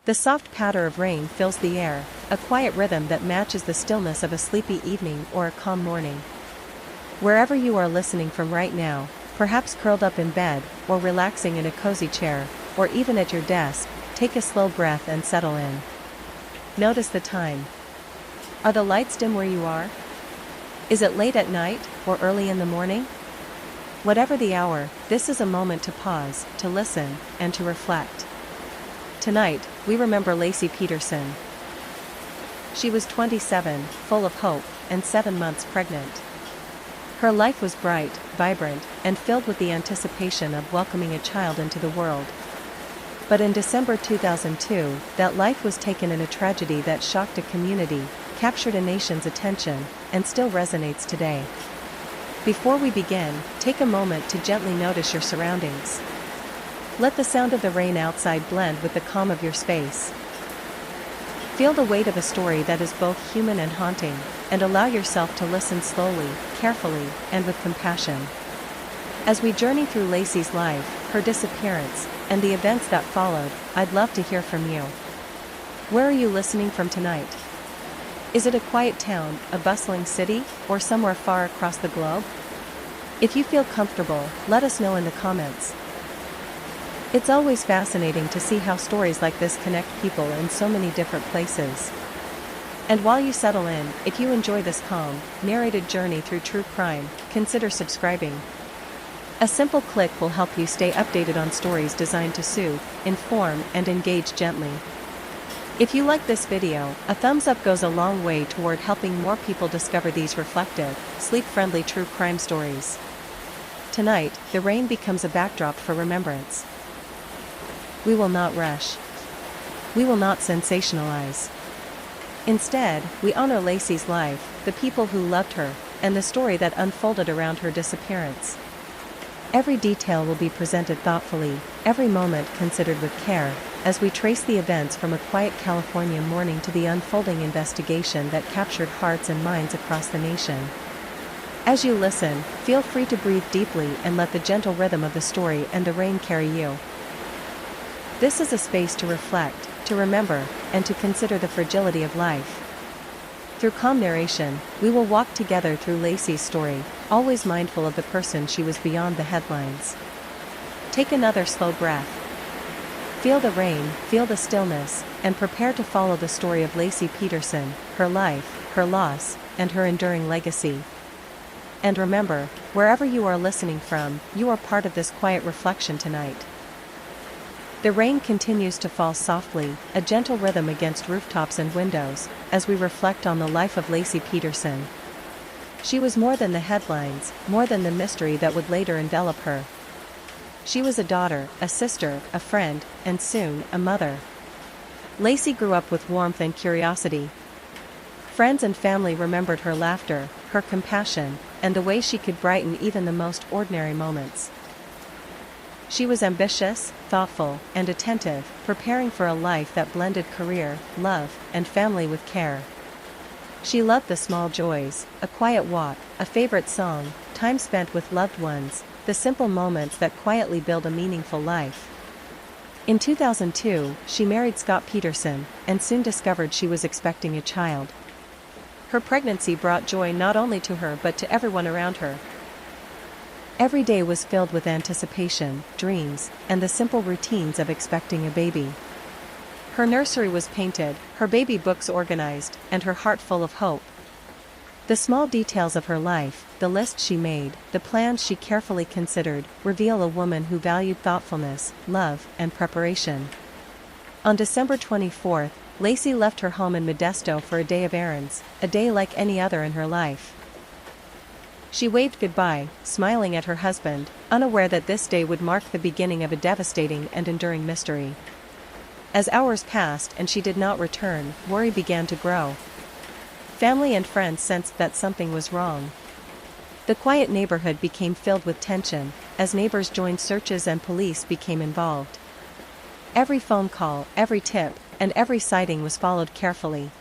The soft patter of rain fills the air, a quiet rhythm that matches the stillness of a sleepy evening or a calm morning. Wherever you are listening from right now, perhaps curled up in bed, or relaxing in a cozy chair, or even at your desk, take a slow breath and settle in. Notice the time. Are the lights dim where you are? Is it late at night, or early in the morning? Whatever the hour, this is a moment to pause, to listen, and to reflect. Tonight, we remember Laci Peterson. She was 27, full of hope, and 7 months pregnant. Her life was bright, vibrant, and filled with the anticipation of welcoming a child into the world. But in December 2002, that life was taken in a tragedy that shocked a community, captured a nation's attention, and still resonates today. Before we begin, take a moment to gently notice your surroundings. Let the sound of the rain outside blend with the calm of your space. Feel the weight of a story that is both human and haunting, and allow yourself to listen slowly, carefully, and with compassion. As we journey through Laci's life, her disappearance, and the events that followed, I'd love to hear from you. Where are you listening from tonight? Is it a quiet town, a bustling city, or somewhere far across the globe? If you feel comfortable, let us know in the comments. It's always fascinating to see how stories like this connect people in so many different places. And while you settle in, if you enjoy this calm, narrated journey through true crime, consider subscribing. A simple click will help you stay updated on stories designed to soothe, inform, and engage gently. If you like this video, a thumbs up goes a long way toward helping more people discover these reflective, sleep-friendly true crime stories. Tonight, the rain becomes a backdrop for remembrance. We will not rush. We will not sensationalize. Instead, we honor Laci's life, the people who loved her, and the story that unfolded around her disappearance. Every detail will be presented thoughtfully, every moment considered with care, as we trace the events from a quiet California morning to the unfolding investigation that captured hearts and minds across the nation. As you listen, feel free to breathe deeply and let the gentle rhythm of the story and the rain carry you. This is a space to reflect, to remember, and to consider the fragility of life. Through calm narration, we will walk together through Laci's story, always mindful of the person she was beyond the headlines. Take another slow breath. Feel the rain, feel the stillness, and prepare to follow the story of Laci Peterson, her life, her loss, and her enduring legacy. And remember, wherever you are listening from, you are part of this quiet reflection tonight. The rain continues to fall softly, a gentle rhythm against rooftops and windows, as we reflect on the life of Laci Peterson. She was more than the headlines, more than the mystery that would later envelop her. She was a daughter, a sister, a friend, and soon, a mother. Laci grew up with warmth and curiosity. Friends and family remembered her laughter, her compassion, and the way she could brighten even the most ordinary moments. She was ambitious, thoughtful, and attentive, preparing for a life that blended career, love, and family with care. She loved the small joys, a quiet walk, a favorite song, time spent with loved ones, the simple moments that quietly build a meaningful life. In 2002, she married Scott Peterson, and soon discovered she was expecting a child. Her pregnancy brought joy not only to her but to everyone around her. Every day was filled with anticipation, dreams, and the simple routines of expecting a baby. Her nursery was painted, her baby books organized, and her heart full of hope. The small details of her life, the list she made, the plans she carefully considered, reveal a woman who valued thoughtfulness, love, and preparation. On December 24th, Laci left her home in Modesto for a day of errands, a day like any other in her life. She waved goodbye, smiling at her husband, unaware that this day would mark the beginning of a devastating and enduring mystery. As hours passed and she did not return, worry began to grow. Family and friends sensed that something was wrong. The quiet neighborhood became filled with tension, as neighbors joined searches and police became involved. Every phone call, every tip, and every sighting was followed carefully.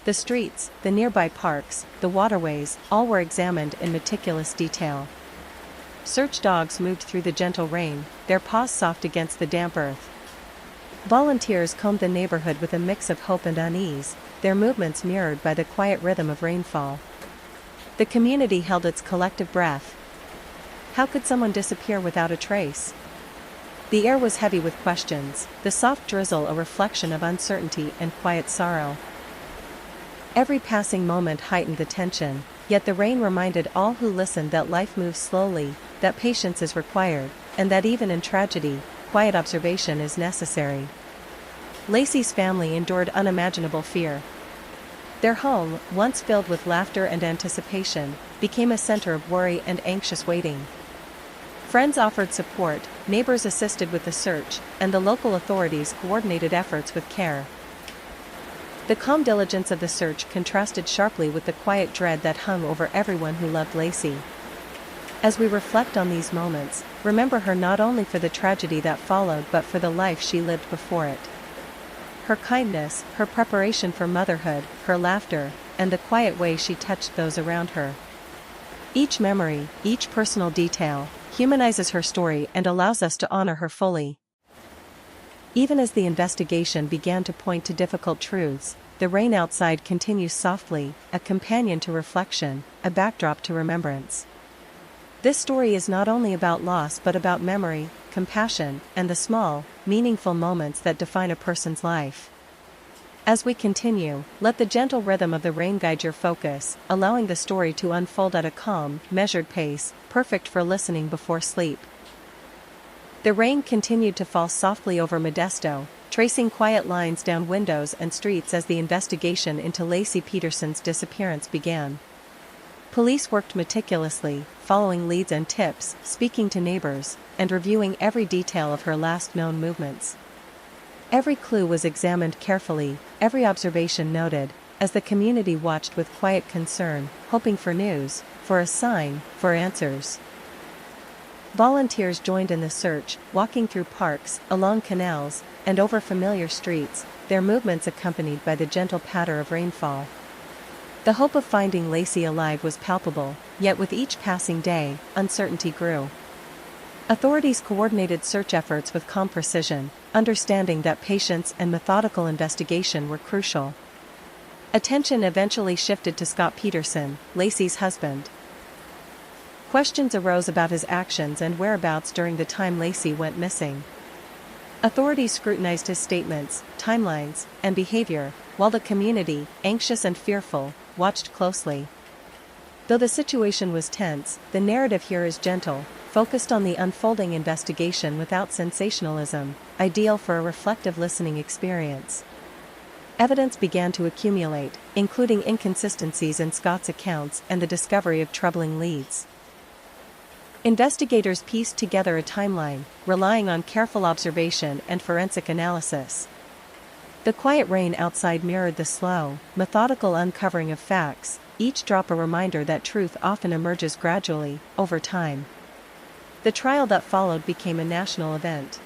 The streets, the nearby parks, the waterways, all were examined in meticulous detail. Search dogs moved through the gentle rain, their paws soft against the damp earth. Volunteers combed the neighborhood with a mix of hope and unease, their movements mirrored by the quiet rhythm of rainfall. The community held its collective breath. How could someone disappear without a trace? The air was heavy with questions, the soft drizzle a reflection of uncertainty and quiet sorrow. Every passing moment heightened the tension, yet the rain reminded all who listened that life moves slowly, that patience is required, and that even in tragedy, quiet observation is necessary. Lacey's family endured unimaginable fear. Their home, once filled with laughter and anticipation, became a center of worry and anxious waiting. Friends offered support, neighbors assisted with the search, and the local authorities coordinated efforts with care. The calm diligence of the search contrasted sharply with the quiet dread that hung over everyone who loved Lacey. As we reflect on these moments, remember her not only for the tragedy that followed but for the life she lived before it. Her kindness, her preparation for motherhood, her laughter, and the quiet way she touched those around her. Each memory, each personal detail, humanizes her story and allows us to honor her fully. Even as the investigation began to point to difficult truths, the rain outside continues softly, a companion to reflection, a backdrop to remembrance. This story is not only about loss but about memory, compassion, and the small, meaningful moments that define a person's life. As we continue, let the gentle rhythm of the rain guide your focus, allowing the story to unfold at a calm, measured pace, perfect for listening before sleep. The rain continued to fall softly over Modesto, tracing quiet lines down windows and streets as the investigation into Laci Peterson's disappearance began. Police worked meticulously, following leads and tips, speaking to neighbors, and reviewing every detail of her last known movements. Every clue was examined carefully, every observation noted, as the community watched with quiet concern, hoping for news, for a sign, for answers. Volunteers joined in the search, walking through parks, along canals, and over familiar streets, their movements accompanied by the gentle patter of rainfall. The hope of finding Lacey alive was palpable, yet with each passing day, uncertainty grew. Authorities coordinated search efforts with calm precision, understanding that patience and methodical investigation were crucial. Attention eventually shifted to Scott Peterson, Lacey's husband. Questions arose about his actions and whereabouts during the time Lacey went missing. Authorities scrutinized his statements, timelines, and behavior, while the community, anxious and fearful, watched closely. Though the situation was tense, the narrative here is gentle, focused on the unfolding investigation without sensationalism, ideal for a reflective listening experience. Evidence began to accumulate, including inconsistencies in Scott's accounts and the discovery of troubling leads. Investigators pieced together a timeline, relying on careful observation and forensic analysis. The quiet rain outside mirrored the slow, methodical uncovering of facts, each drop a reminder that truth often emerges gradually, over time. The trial that followed became a national event.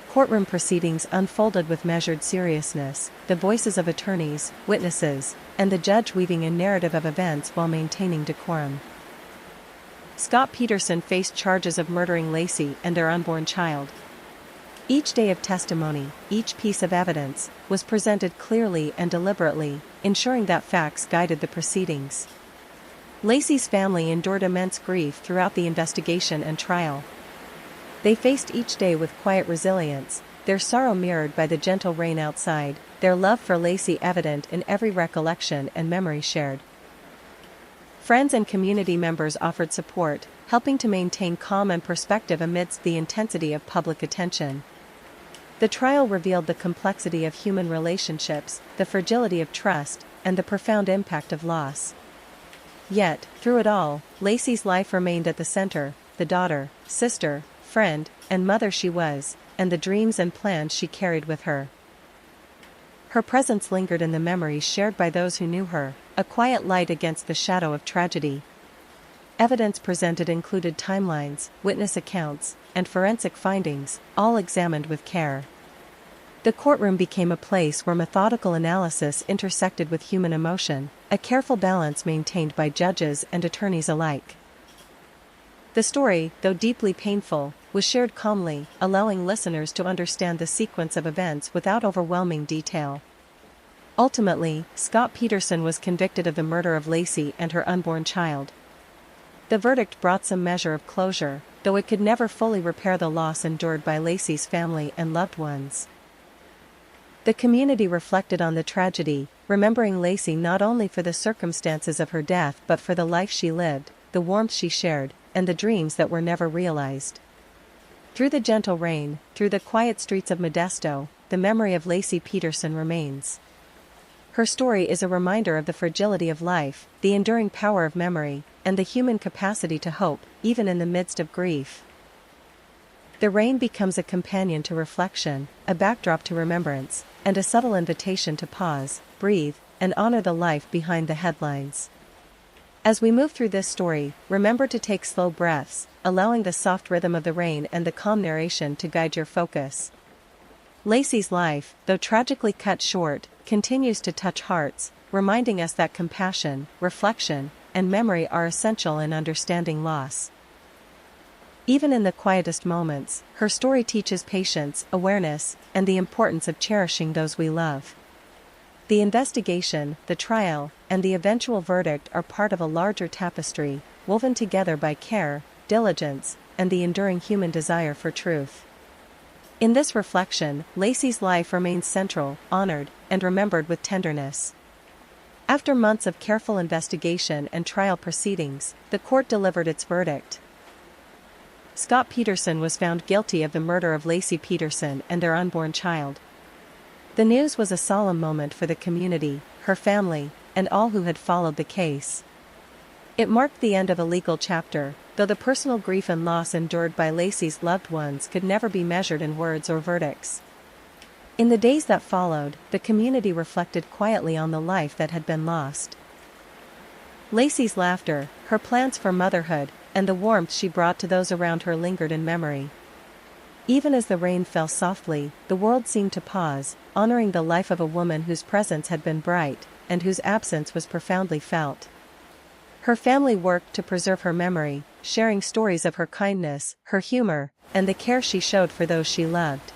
Courtroom proceedings unfolded with measured seriousness, the voices of attorneys, witnesses, and the judge weaving a narrative of events while maintaining decorum. Scott Peterson faced charges of murdering Lacey and their unborn child. Each day of testimony, each piece of evidence, was presented clearly and deliberately, ensuring that facts guided the proceedings. Lacey's family endured immense grief throughout the investigation and trial. They faced each day with quiet resilience, their sorrow mirrored by the gentle rain outside, their love for Lacey evident in every recollection and memory shared. Friends and community members offered support, helping to maintain calm and perspective amidst the intensity of public attention. The trial revealed the complexity of human relationships, the fragility of trust, and the profound impact of loss. Yet, through it all, Lacey's life remained at the center, the daughter, sister, friend, and mother she was, and the dreams and plans she carried with her. Her presence lingered in the memories shared by those who knew her, a quiet light against the shadow of tragedy. Evidence presented included timelines, witness accounts, and forensic findings, all examined with care. The courtroom became a place where methodical analysis intersected with human emotion, a careful balance maintained by judges and attorneys alike. The story, though deeply painful, was shared calmly, allowing listeners to understand the sequence of events without overwhelming detail. Ultimately, Scott Peterson was convicted of the murder of Lacey and her unborn child. The verdict brought some measure of closure, though it could never fully repair the loss endured by Lacey's family and loved ones. The community reflected on the tragedy, remembering Lacey not only for the circumstances of her death but for the life she lived, the warmth she shared, and the dreams that were never realized. Through the gentle rain, through the quiet streets of Modesto, the memory of Lacey Peterson remains. Her story is a reminder of the fragility of life, the enduring power of memory, and the human capacity to hope, even in the midst of grief. The rain becomes a companion to reflection, a backdrop to remembrance, and a subtle invitation to pause, breathe, and honor the life behind the headlines. As we move through this story, remember to take slow breaths, allowing the soft rhythm of the rain and the calm narration to guide your focus. Lacey's life, though tragically cut short, continues to touch hearts, reminding us that compassion, reflection, and memory are essential in understanding loss. Even in the quietest moments, her story teaches patience, awareness, and the importance of cherishing those we love. The investigation, the trial, and the eventual verdict are part of a larger tapestry, woven together by care, diligence, and the enduring human desire for truth. In this reflection, Lacey's life remains central, honored, and remembered with tenderness. After months of careful investigation and trial proceedings, the court delivered its verdict. Scott Peterson was found guilty of the murder of Lacey Peterson and their unborn child. The news was a solemn moment for the community, her family, and all who had followed the case. It marked the end of a legal chapter, though the personal grief and loss endured by Lacey's loved ones could never be measured in words or verdicts. In the days that followed, the community reflected quietly on the life that had been lost. Lacey's laughter, her plans for motherhood, and the warmth she brought to those around her lingered in memory. Even as the rain fell softly, the world seemed to pause, honoring the life of a woman whose presence had been bright, and whose absence was profoundly felt. Her family worked to preserve her memory, sharing stories of her kindness, her humor, and the care she showed for those she loved.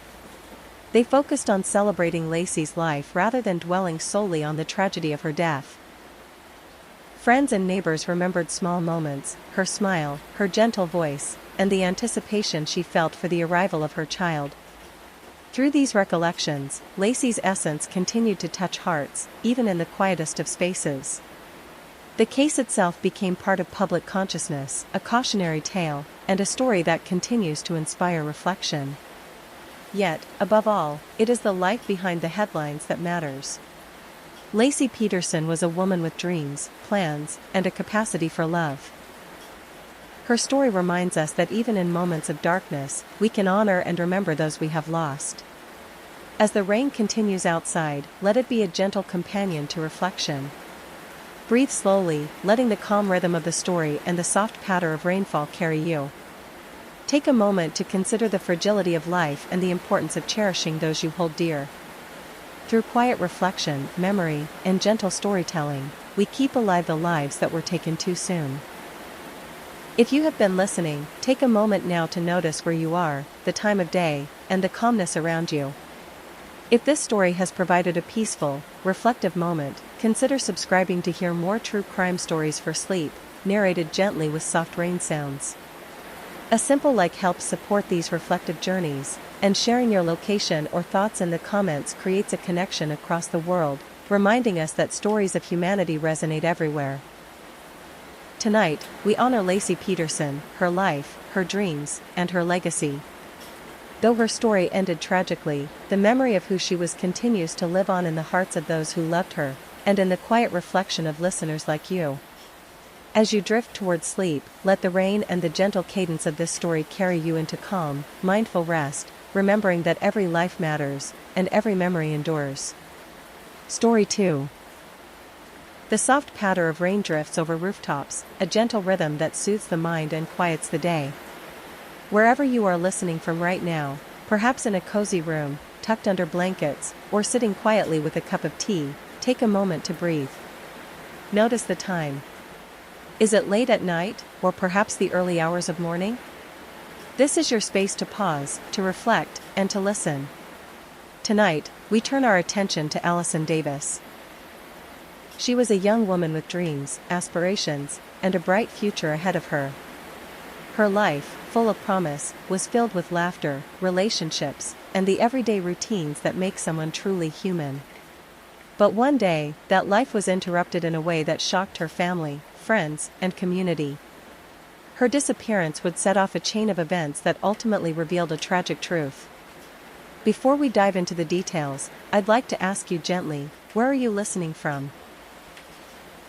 They focused on celebrating Lacey's life rather than dwelling solely on the tragedy of her death. Friends and neighbors remembered small moments, her smile, her gentle voice, and the anticipation she felt for the arrival of her child. Through these recollections, Lacey's essence continued to touch hearts, even in the quietest of spaces. The case itself became part of public consciousness, a cautionary tale, and a story that continues to inspire reflection. Yet, above all, it is the life behind the headlines that matters. Lacey Peterson was a woman with dreams, plans, and a capacity for love. Her story reminds us that even in moments of darkness, we can honor and remember those we have lost. As the rain continues outside, let it be a gentle companion to reflection. Breathe slowly, letting the calm rhythm of the story and the soft patter of rainfall carry you. Take a moment to consider the fragility of life and the importance of cherishing those you hold dear. Through quiet reflection, memory, and gentle storytelling, we keep alive the lives that were taken too soon. If you have been listening, take a moment now to notice where you are, the time of day, and the calmness around you. If this story has provided a peaceful, reflective moment, consider subscribing to hear more true crime stories for sleep, narrated gently with soft rain sounds. A simple like helps support these reflective journeys, and sharing your location or thoughts in the comments creates a connection across the world, reminding us that stories of humanity resonate everywhere. Tonight, we honor Lacey Peterson, her life, her dreams, and her legacy. Though her story ended tragically, the memory of who she was continues to live on in the hearts of those who loved her, and in the quiet reflection of listeners like you. As you drift towards sleep, let the rain and the gentle cadence of this story carry you into calm, mindful rest, remembering that every life matters, and every memory endures. Story 2. The soft patter of rain drifts over rooftops, a gentle rhythm that soothes the mind and quiets the day. Wherever you are listening from right now, perhaps in a cozy room, tucked under blankets, or sitting quietly with a cup of tea, take a moment to breathe. Notice the time. Is it late at night, or perhaps the early hours of morning? This is your space to pause, to reflect, and to listen. Tonight, we turn our attention to Allison Davis. She was a young woman with dreams, aspirations, and a bright future ahead of her. Her life, full of promise, was filled with laughter, relationships, and the everyday routines that make someone truly human. But one day, that life was interrupted in a way that shocked her family, friends, and community. Her disappearance would set off a chain of events that ultimately revealed a tragic truth. Before we dive into the details, I'd like to ask you gently, where are you listening from?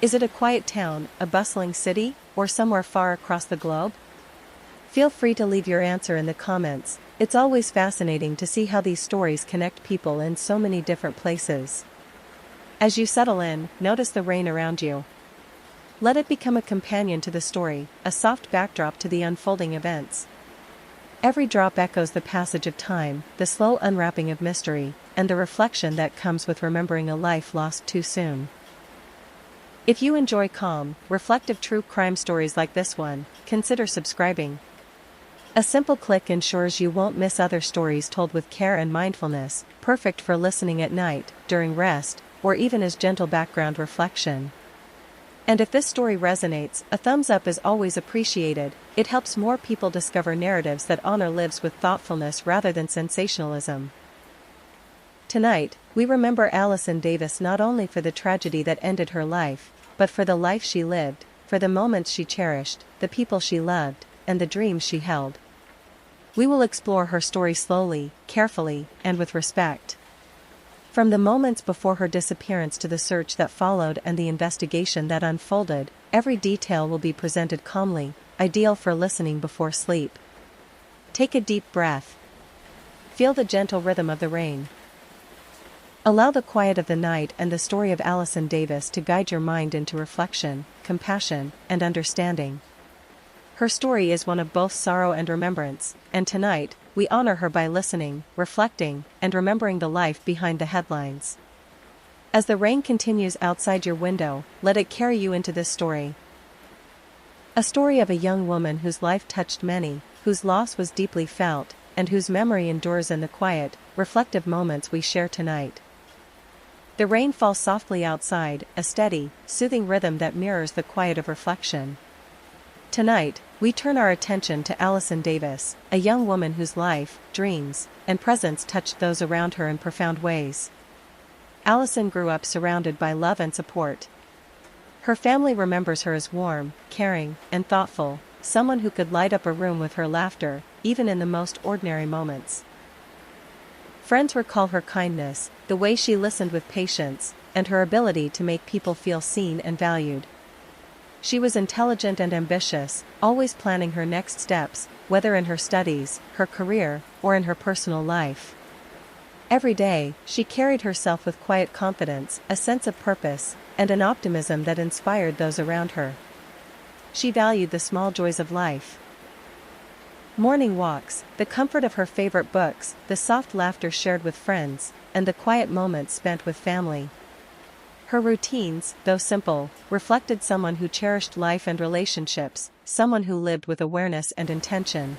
Is it a quiet town, a bustling city, or somewhere far across the globe? Feel free to leave your answer in the comments. It's always fascinating to see how these stories connect people in so many different places. As you settle in, notice the rain around you. Let it become a companion to the story, a soft backdrop to the unfolding events. Every drop echoes the passage of time, the slow unwrapping of mystery, and the reflection that comes with remembering a life lost too soon. If you enjoy calm, reflective true crime stories like this one, consider subscribing. A simple click ensures you won't miss other stories told with care and mindfulness, perfect for listening at night, during rest, or even as gentle background reflection. And if this story resonates, a thumbs up is always appreciated. It helps more people discover narratives that honor lives with thoughtfulness rather than sensationalism. Tonight, we remember Allison Davis not only for the tragedy that ended her life, but for the life she lived, for the moments she cherished, the people she loved, and the dreams she held. We will explore her story slowly, carefully, and with respect. From the moments before her disappearance to the search that followed and the investigation that unfolded, every detail will be presented calmly, ideal for listening before sleep. Take a deep breath. Feel the gentle rhythm of the rain. Allow the quiet of the night and the story of Allison Davis to guide your mind into reflection, compassion, and understanding. Her story is one of both sorrow and remembrance, and tonight, we honor her by listening, reflecting, and remembering the life behind the headlines. As the rain continues outside your window, let it carry you into this story. A story of a young woman whose life touched many, whose loss was deeply felt, and whose memory endures in the quiet, reflective moments we share tonight. The rain falls softly outside, a steady, soothing rhythm that mirrors the quiet of reflection. Tonight, we turn our attention to Allison Davis, a young woman whose life, dreams, and presence touched those around her in profound ways. Allison grew up surrounded by love and support. Her family remembers her as warm, caring, and thoughtful, someone who could light up a room with her laughter, even in the most ordinary moments. Friends recall her kindness, the way she listened with patience, and her ability to make people feel seen and valued. She was intelligent and ambitious, always planning her next steps, whether in her studies, her career, or in her personal life. Every day, she carried herself with quiet confidence, a sense of purpose, and an optimism that inspired those around her. She valued the small joys of life. Morning walks, the comfort of her favorite books, the soft laughter shared with friends, and the quiet moments spent with family. Her routines, though simple, reflected someone who cherished life and relationships, someone who lived with awareness and intention.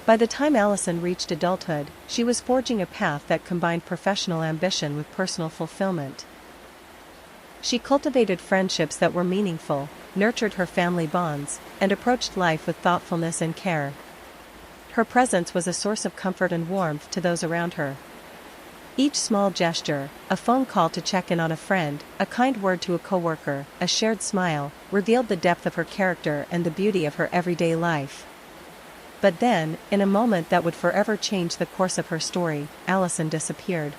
By the time Allison reached adulthood, she was forging a path that combined professional ambition with personal fulfillment. She cultivated friendships that were meaningful, nurtured her family bonds, and approached life with thoughtfulness and care. Her presence was a source of comfort and warmth to those around her. Each small gesture, a phone call to check in on a friend, a kind word to a coworker, a shared smile, revealed the depth of her character and the beauty of her everyday life. But then, in a moment that would forever change the course of her story, Allison disappeared.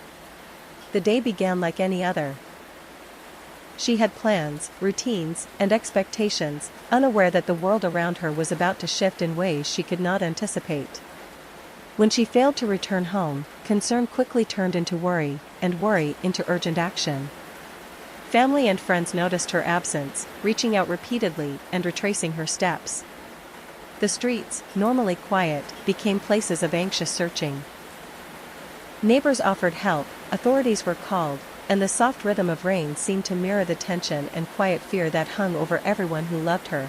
The day began like any other. She had plans, routines, and expectations, unaware that the world around her was about to shift in ways she could not anticipate. When she failed to return home, concern quickly turned into worry, and worry into urgent action. Family and friends noticed her absence, reaching out repeatedly and retracing her steps. The streets, normally quiet, became places of anxious searching. Neighbors offered help, authorities were called, and the soft rhythm of rain seemed to mirror the tension and quiet fear that hung over everyone who loved her.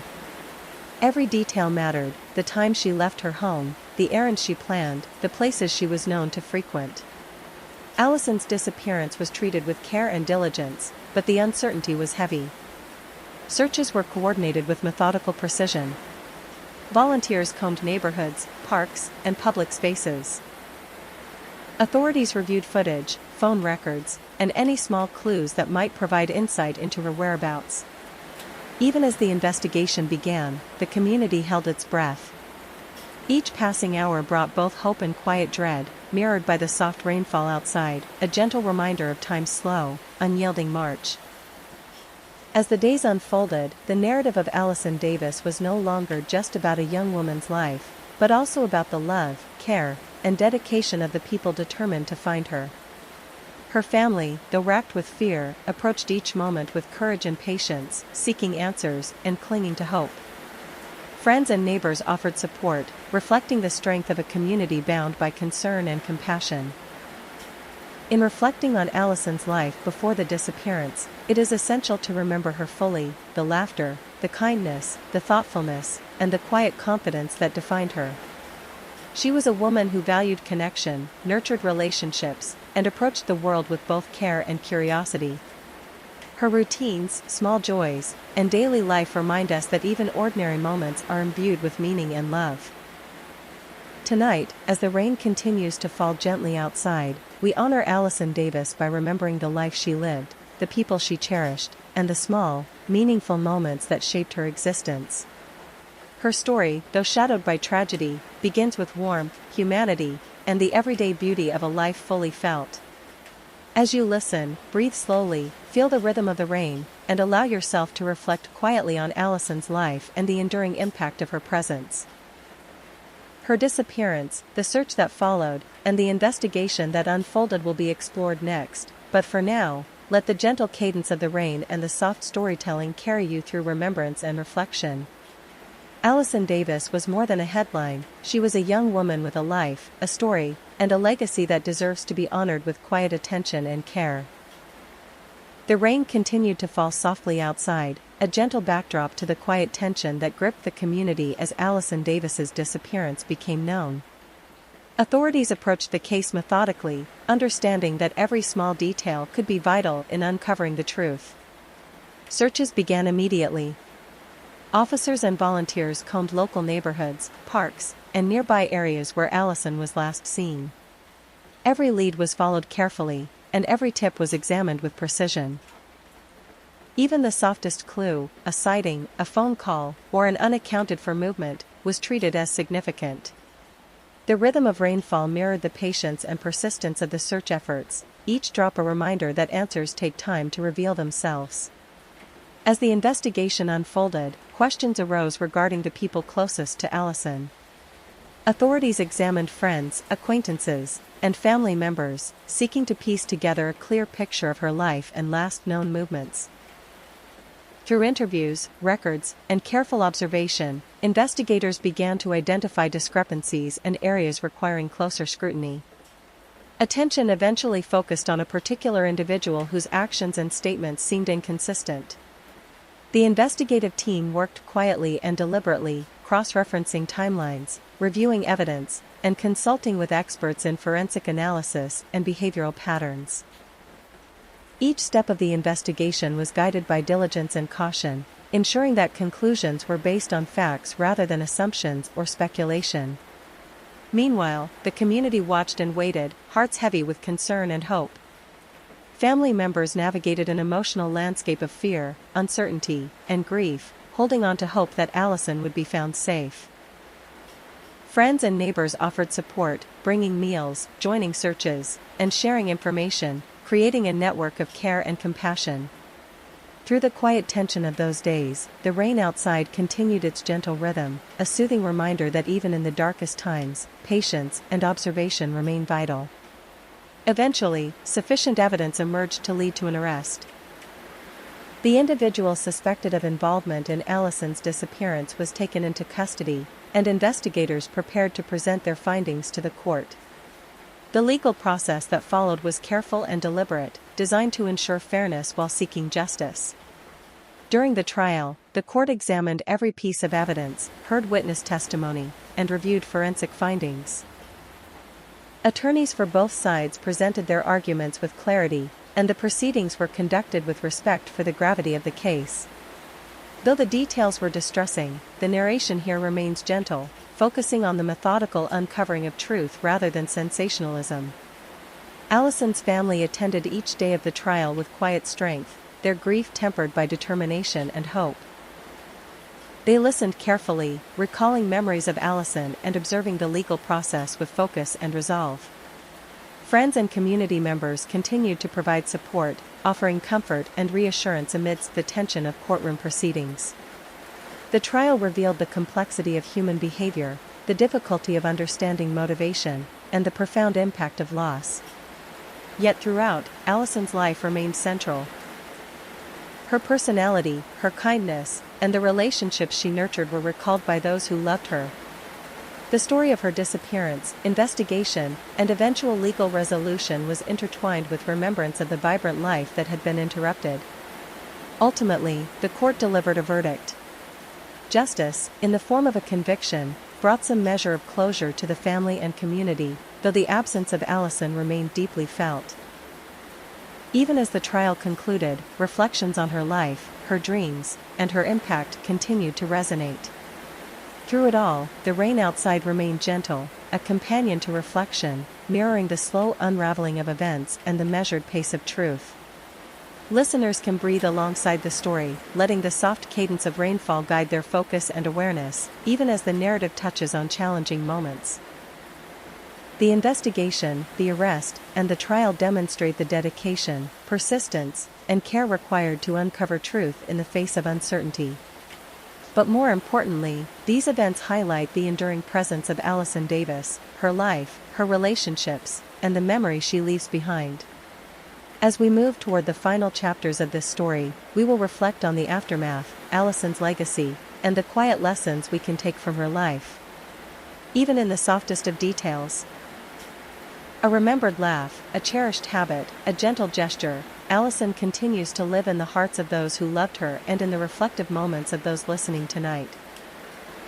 Every detail mattered: the time she left her home, the errands she planned, the places she was known to frequent. Allison's disappearance was treated with care and diligence, but the uncertainty was heavy. Searches were coordinated with methodical precision. Volunteers combed neighborhoods, parks, and public spaces. Authorities reviewed footage, phone records, and any small clues that might provide insight into her whereabouts. Even as the investigation began, the community held its breath. Each passing hour brought both hope and quiet dread, mirrored by the soft rainfall outside, a gentle reminder of time's slow, unyielding march. As the days unfolded, the narrative of Allison Davis was no longer just about a young woman's life, but also about the love, care, and dedication of the people determined to find her. Her family, though racked with fear, approached each moment with courage and patience, seeking answers and clinging to hope. Friends and neighbors offered support, reflecting the strength of a community bound by concern and compassion. In reflecting on Allison's life before the disappearance, it is essential to remember her fully: the laughter, the kindness, the thoughtfulness, and the quiet confidence that defined her. She was a woman who valued connection, nurtured relationships, and approached the world with both care and curiosity. Her routines, small joys, and daily life remind us that even ordinary moments are imbued with meaning and love. Tonight, as the rain continues to fall gently outside, we honor Allison Davis by remembering the life she lived, the people she cherished, and the small, meaningful moments that shaped her existence. Her story, though shadowed by tragedy, begins with warmth, humanity, and the everyday beauty of a life fully felt. As you listen, breathe slowly, feel the rhythm of the rain, and allow yourself to reflect quietly on Allison's life and the enduring impact of her presence. Her disappearance, the search that followed, and the investigation that unfolded will be explored next, but for now, let the gentle cadence of the rain and the soft storytelling carry you through remembrance and reflection. Allison Davis was more than a headline; she was a young woman with a life, a story, and a legacy that deserves to be honored with quiet attention and care. The rain continued to fall softly outside, a gentle backdrop to the quiet tension that gripped the community as Allison Davis's disappearance became known. Authorities approached the case methodically, understanding that every small detail could be vital in uncovering the truth. Searches began immediately. Officers and volunteers combed local neighborhoods, parks, and nearby areas where Allison was last seen. Every lead was followed carefully, and every tip was examined with precision. Even the softest clue, a sighting, a phone call, or an unaccounted-for movement, was treated as significant. The rhythm of rainfall mirrored the patience and persistence of the search efforts, each drop a reminder that answers take time to reveal themselves. As the investigation unfolded, questions arose regarding the people closest to Allison. Authorities examined friends, acquaintances, and family members, seeking to piece together a clear picture of her life and last known movements. Through interviews, records, and careful observation, investigators began to identify discrepancies and areas requiring closer scrutiny. Attention eventually focused on a particular individual whose actions and statements seemed inconsistent. The investigative team worked quietly and deliberately, cross-referencing timelines, reviewing evidence, and consulting with experts in forensic analysis and behavioral patterns. Each step of the investigation was guided by diligence and caution, ensuring that conclusions were based on facts rather than assumptions or speculation. Meanwhile, the community watched and waited, hearts heavy with concern and hope. Family members navigated an emotional landscape of fear, uncertainty, and grief, holding on to hope that Allison would be found safe. Friends and neighbors offered support, bringing meals, joining searches, and sharing information, creating a network of care and compassion. Through the quiet tension of those days, the rain outside continued its gentle rhythm, a soothing reminder that even in the darkest times, patience and observation remain vital. Eventually, sufficient evidence emerged to lead to an arrest. The individual suspected of involvement in Allison's disappearance was taken into custody, and investigators prepared to present their findings to the court. The legal process that followed was careful and deliberate, designed to ensure fairness while seeking justice. During the trial, the court examined every piece of evidence, heard witness testimony, and reviewed forensic findings. Attorneys for both sides presented their arguments with clarity, and the proceedings were conducted with respect for the gravity of the case. Though the details were distressing, the narration here remains gentle, focusing on the methodical uncovering of truth rather than sensationalism. Allison's family attended each day of the trial with quiet strength, their grief tempered by determination and hope. They listened carefully, recalling memories of Allison and observing the legal process with focus and resolve. Friends and community members continued to provide support, offering comfort and reassurance amidst the tension of courtroom proceedings. The trial revealed the complexity of human behavior, the difficulty of understanding motivation, and the profound impact of loss. Yet throughout, Allison's life remained central. Her personality, her kindness, and the relationships she nurtured were recalled by those who loved her. The story of her disappearance, investigation, and eventual legal resolution was intertwined with remembrance of the vibrant life that had been interrupted. Ultimately, the court delivered a verdict. Justice, in the form of a conviction, brought some measure of closure to the family and community, though the absence of Allison remained deeply felt. Even as the trial concluded, reflections on her life, her dreams, and her impact continued to resonate. Through it all, the rain outside remained gentle, a companion to reflection, mirroring the slow unraveling of events and the measured pace of truth. Listeners can breathe alongside the story, letting the soft cadence of rainfall guide their focus and awareness, even as the narrative touches on challenging moments. The investigation, the arrest, and the trial demonstrate the dedication, persistence, and care required to uncover truth in the face of uncertainty. But more importantly, these events highlight the enduring presence of Allison Davis, her life, her relationships, and the memory she leaves behind. As we move toward the final chapters of this story, we will reflect on the aftermath, Allison's legacy, and the quiet lessons we can take from her life. Even in the softest of details. A remembered laugh, a cherished habit, a gentle gesture, Allison continues to live in the hearts of those who loved her and in the reflective moments of those listening tonight.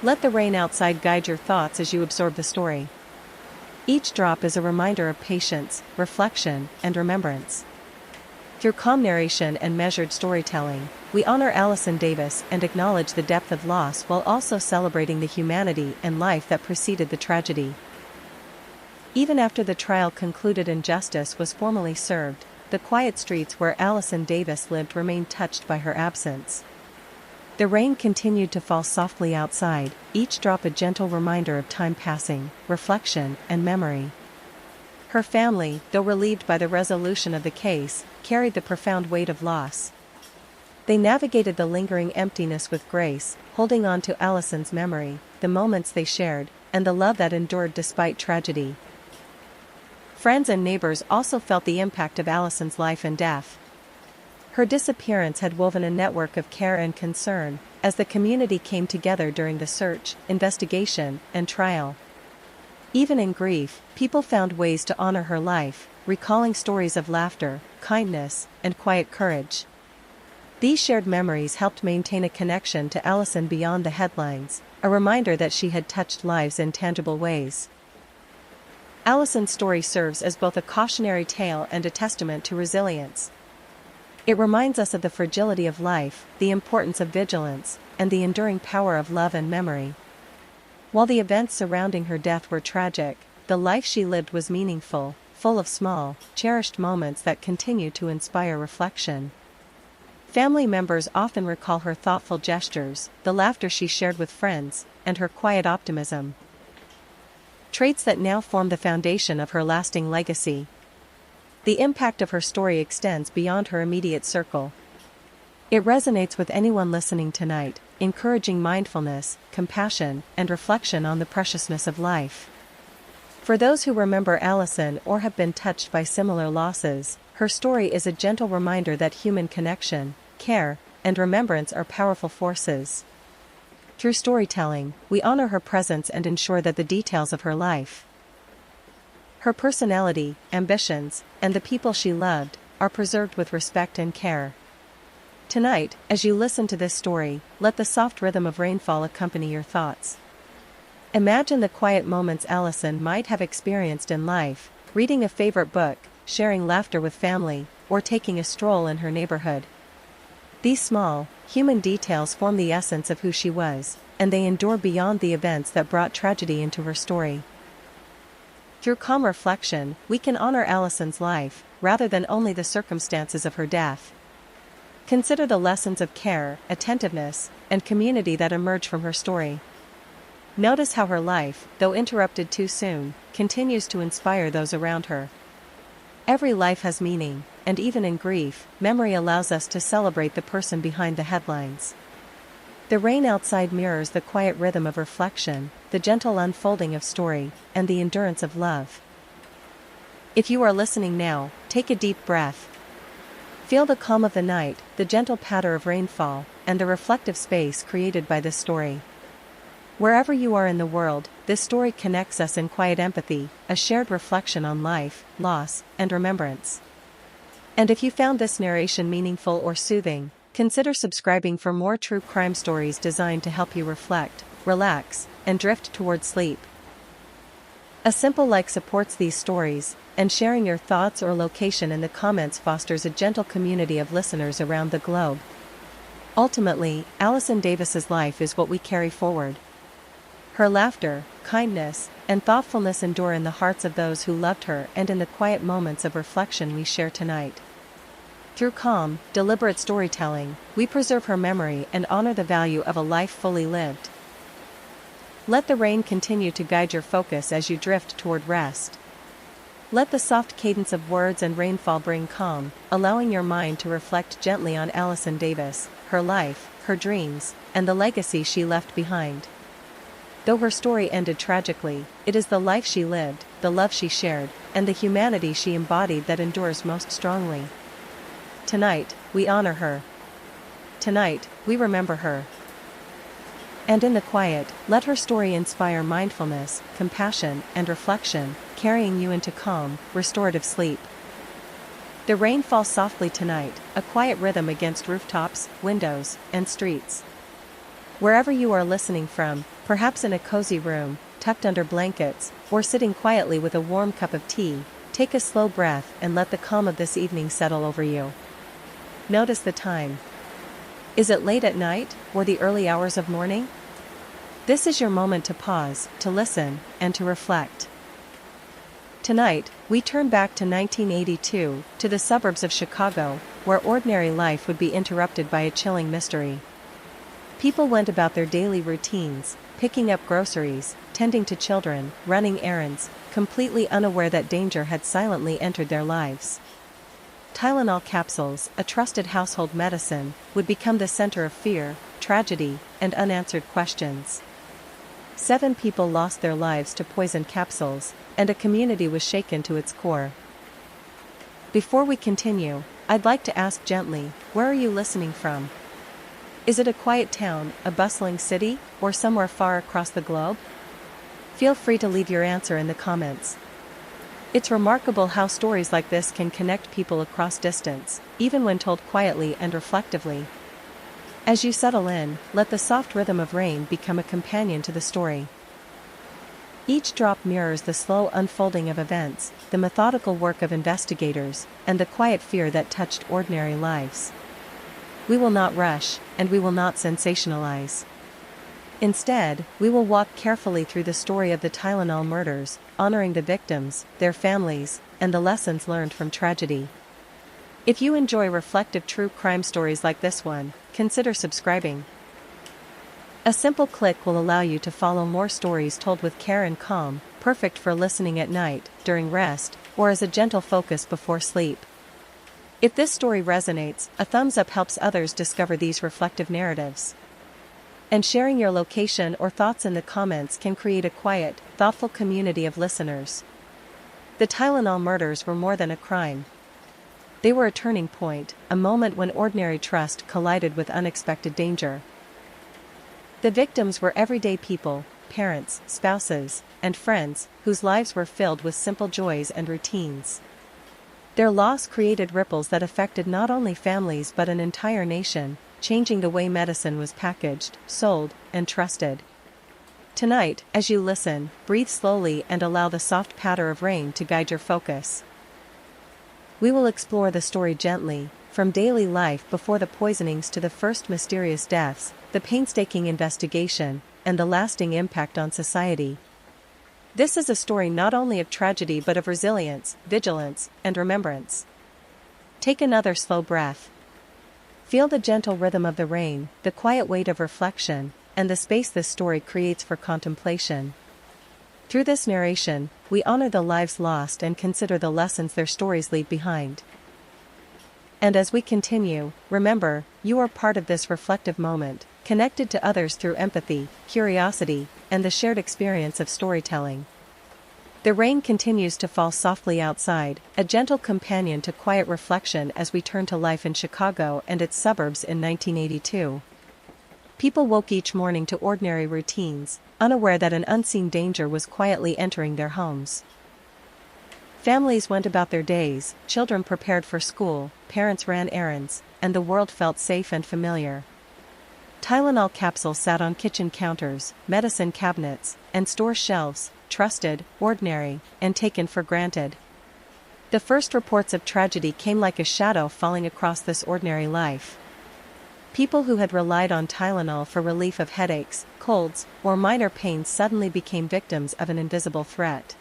Let the rain outside guide your thoughts as you absorb the story. Each drop is a reminder of patience, reflection, and remembrance. Through calm narration and measured storytelling, we honor Allison Davis and acknowledge the depth of loss while also celebrating the humanity and life that preceded the tragedy. Even after the trial concluded and justice was formally served, the quiet streets where Allison Davis lived remained touched by her absence. The rain continued to fall softly outside, each drop a gentle reminder of time passing, reflection, and memory. Her family, though relieved by the resolution of the case, carried the profound weight of loss. They navigated the lingering emptiness with grace, holding on to Allison's memory, the moments they shared, and the love that endured despite tragedy. Friends and neighbors also felt the impact of Allison's life and death. Her disappearance had woven a network of care and concern, as the community came together during the search, investigation, and trial. Even in grief, people found ways to honor her life, recalling stories of laughter, kindness, and quiet courage. These shared memories helped maintain a connection to Allison beyond the headlines, a reminder that she had touched lives in tangible ways. Allison's story serves as both a cautionary tale and a testament to resilience. It reminds us of the fragility of life, the importance of vigilance, and the enduring power of love and memory. While the events surrounding her death were tragic, the life she lived was meaningful, full of small, cherished moments that continue to inspire reflection. Family members often recall her thoughtful gestures, the laughter she shared with friends, and her quiet optimism. Traits that now form the foundation of her lasting legacy. The impact of her story extends beyond her immediate circle. It resonates with anyone listening tonight, encouraging mindfulness, compassion, and reflection on the preciousness of life. For those who remember Allison or have been touched by similar losses, her story is a gentle reminder that human connection, care, and remembrance are powerful forces. Through storytelling, we honor her presence and ensure that the details of her life, her personality, ambitions, and the people she loved, are preserved with respect and care. Tonight, as you listen to this story, let the soft rhythm of rainfall accompany your thoughts. Imagine the quiet moments Allison might have experienced in life, reading a favorite book, sharing laughter with family, or taking a stroll in her neighborhood. These small, human details form the essence of who she was, and they endure beyond the events that brought tragedy into her story. Through calm reflection, we can honor Allison's life, rather than only the circumstances of her death. Consider the lessons of care, attentiveness, and community that emerge from her story. Notice how her life, though interrupted too soon, continues to inspire those around her. Every life has meaning, and even in grief, memory allows us to celebrate the person behind the headlines. The rain outside mirrors the quiet rhythm of reflection, the gentle unfolding of story, and the endurance of love. If you are listening now, take a deep breath. Feel the calm of the night, the gentle patter of rainfall, and the reflective space created by this story. Wherever you are in the world, this story connects us in quiet empathy, a shared reflection on life, loss, and remembrance. And if you found this narration meaningful or soothing, consider subscribing for more true crime stories designed to help you reflect, relax, and drift toward sleep. A simple like supports these stories, and sharing your thoughts or location in the comments fosters a gentle community of listeners around the globe. Ultimately, Allison Davis's life is what we carry forward. Her laughter, kindness, and thoughtfulness endure in the hearts of those who loved her and in the quiet moments of reflection we share tonight. Through calm, deliberate storytelling, we preserve her memory and honor the value of a life fully lived. Let the rain continue to guide your focus as you drift toward rest. Let the soft cadence of words and rainfall bring calm, allowing your mind to reflect gently on Allison Davis, her life, her dreams, and the legacy she left behind. Though her story ended tragically, it is the life she lived, the love she shared, and the humanity she embodied that endures most strongly. Tonight, we honor her. Tonight, we remember her. And in the quiet, let her story inspire mindfulness, compassion, and reflection, carrying you into calm, restorative sleep. The rain falls softly tonight, a quiet rhythm against rooftops, windows, and streets. Wherever you are listening from, perhaps in a cozy room, tucked under blankets, or sitting quietly with a warm cup of tea, take a slow breath and let the calm of this evening settle over you. Notice the time. Is it late at night, or the early hours of morning? This is your moment to pause, to listen, and to reflect. Tonight, we turn back to 1982, to the suburbs of Chicago, where ordinary life would be interrupted by a chilling mystery. People went about their daily routines, picking up groceries, tending to children, running errands, completely unaware that danger had silently entered their lives. Tylenol capsules, a trusted household medicine, would become the center of fear, tragedy, and unanswered questions. 7 people lost their lives to poison capsules, and a community was shaken to its core. Before we continue, I'd like to ask gently, where are you listening from? Is it a quiet town, a bustling city, or somewhere far across the globe? Feel free to leave your answer in the comments. It's remarkable how stories like this can connect people across distance, even when told quietly and reflectively. As you settle in, let the soft rhythm of rain become a companion to the story. Each drop mirrors the slow unfolding of events, the methodical work of investigators, and the quiet fear that touched ordinary lives. We will not rush, and we will not sensationalize. Instead, we will walk carefully through the story of the Tylenol murders, honoring the victims, their families, and the lessons learned from tragedy. If you enjoy reflective true crime stories like this one, consider subscribing. A simple click will allow you to follow more stories told with care and calm, perfect for listening at night, during rest, or as a gentle focus before sleep. If this story resonates, a thumbs up helps others discover these reflective narratives. And sharing your location or thoughts in the comments can create a quiet, thoughtful community of listeners. The Tylenol murders were more than a crime. They were a turning point, a moment when ordinary trust collided with unexpected danger. The victims were everyday people, parents, spouses, and friends, whose lives were filled with simple joys and routines. Their loss created ripples that affected not only families but an entire nation, changing the way medicine was packaged, sold, and trusted. Tonight, as you listen, breathe slowly and allow the soft patter of rain to guide your focus. We will explore the story gently, from daily life before the poisonings to the first mysterious deaths, the painstaking investigation, and the lasting impact on society. This is a story not only of tragedy but of resilience, vigilance, and remembrance. Take another slow breath. Feel the gentle rhythm of the rain, the quiet weight of reflection, and the space this story creates for contemplation. Through this narration, we honor the lives lost and consider the lessons their stories leave behind. And as we continue, remember, you are part of this reflective moment, connected to others through empathy, curiosity, and the shared experience of storytelling. The rain continues to fall softly outside, a gentle companion to quiet reflection as we turn to life in Chicago and its suburbs in 1982. People woke each morning to ordinary routines, unaware that an unseen danger was quietly entering their homes. Families went about their days, children prepared for school, parents ran errands, and the world felt safe and familiar. Tylenol capsules sat on kitchen counters, medicine cabinets, and store shelves, trusted, ordinary, and taken for granted. The first reports of tragedy came like a shadow falling across this ordinary life. People who had relied on Tylenol for relief of headaches, colds, or minor pains suddenly became victims of an invisible threat.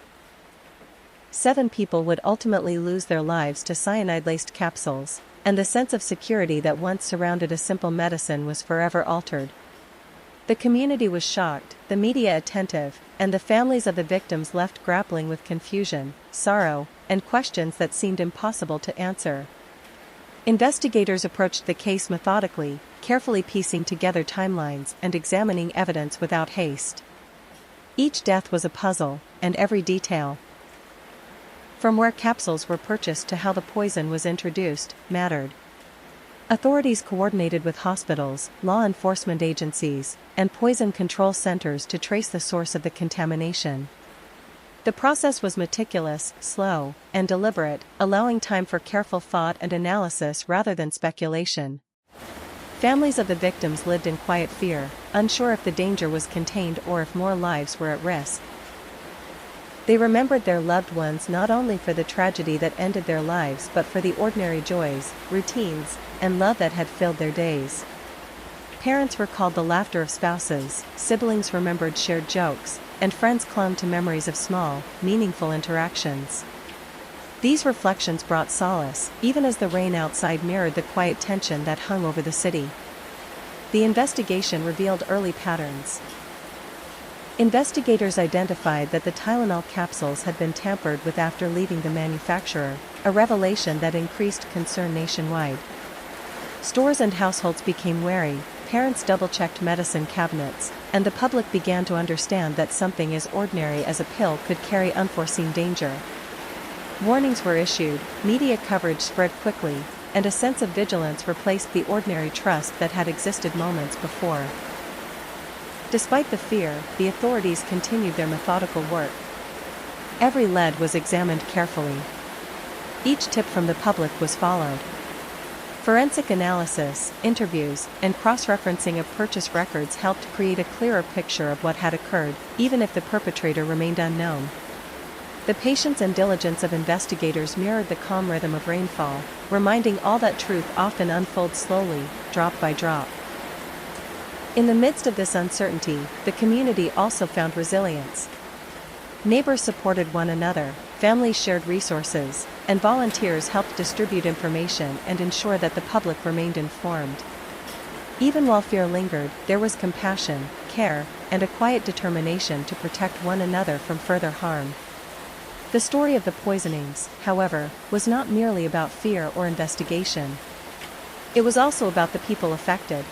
7 people would ultimately lose their lives to cyanide-laced capsules, and the sense of security that once surrounded a simple medicine was forever altered. The community was shocked, the media attentive, and the families of the victims left grappling with confusion, sorrow, and questions that seemed impossible to answer. Investigators approached the case methodically, carefully piecing together timelines and examining evidence without haste. Each death was a puzzle, and every detail, from where capsules were purchased to how the poison was introduced, mattered. Authorities coordinated with hospitals, law enforcement agencies, and poison control centers to trace the source of the contamination. The process was meticulous, slow, and deliberate, allowing time for careful thought and analysis rather than speculation. Families of the victims lived in quiet fear, unsure if the danger was contained or if more lives were at risk. They remembered their loved ones not only for the tragedy that ended their lives but for the ordinary joys, routines, and love that had filled their days. Parents recalled the laughter of spouses, siblings remembered shared jokes, and friends clung to memories of small, meaningful interactions. These reflections brought solace, even as the rain outside mirrored the quiet tension that hung over the city. The investigation revealed early patterns. Investigators identified that the Tylenol capsules had been tampered with after leaving the manufacturer, a revelation that increased concern nationwide. Stores and households became wary, parents double-checked medicine cabinets, and the public began to understand that something as ordinary as a pill could carry unforeseen danger. Warnings were issued, media coverage spread quickly, and a sense of vigilance replaced the ordinary trust that had existed moments before. Despite the fear, the authorities continued their methodical work. Every lead was examined carefully. Each tip from the public was followed. Forensic analysis, interviews, and cross-referencing of purchase records helped create a clearer picture of what had occurred, even if the perpetrator remained unknown. The patience and diligence of investigators mirrored the calm rhythm of rainfall, reminding all that truth often unfolds slowly, drop by drop. In the midst of this uncertainty, the community also found resilience. Neighbors supported one another, families shared resources, and volunteers helped distribute information and ensure that the public remained informed. Even while fear lingered, there was compassion, care, and a quiet determination to protect one another from further harm. The story of the poisonings, however, was not merely about fear or investigation. It was also about the people affected.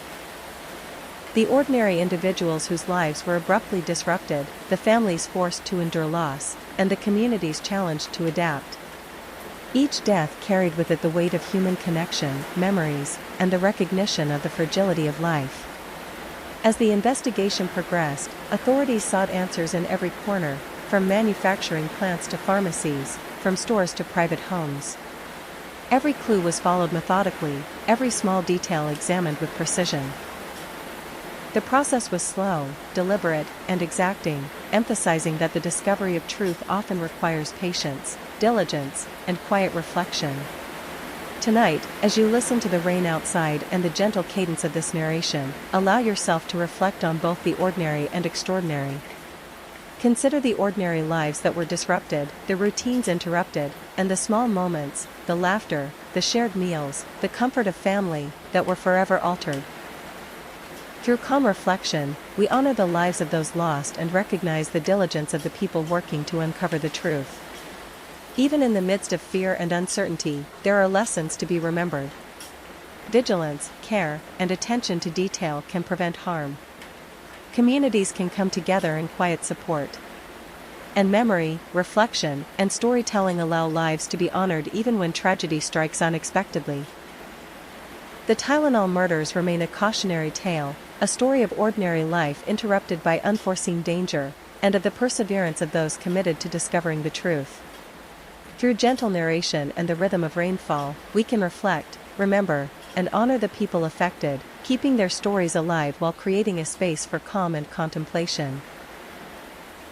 The ordinary individuals whose lives were abruptly disrupted, the families forced to endure loss, and the communities challenged to adapt. Each death carried with it the weight of human connection, memories, and the recognition of the fragility of life. As the investigation progressed, authorities sought answers in every corner, from manufacturing plants to pharmacies, from stores to private homes. Every clue was followed methodically, every small detail examined with precision. The process was slow, deliberate, and exacting, emphasizing that the discovery of truth often requires patience, diligence, and quiet reflection. Tonight, as you listen to the rain outside and the gentle cadence of this narration, allow yourself to reflect on both the ordinary and extraordinary. Consider the ordinary lives that were disrupted, the routines interrupted, and the small moments, the laughter, the shared meals, the comfort of family, that were forever altered. Through calm reflection, we honor the lives of those lost and recognize the diligence of the people working to uncover the truth. Even in the midst of fear and uncertainty, there are lessons to be remembered. Vigilance, care, and attention to detail can prevent harm. Communities can come together in quiet support. And memory, reflection, and storytelling allow lives to be honored even when tragedy strikes unexpectedly. The Tylenol murders remain a cautionary tale, a story of ordinary life interrupted by unforeseen danger, and of the perseverance of those committed to discovering the truth. Through gentle narration and the rhythm of rainfall, we can reflect, remember, and honor the people affected, keeping their stories alive while creating a space for calm and contemplation.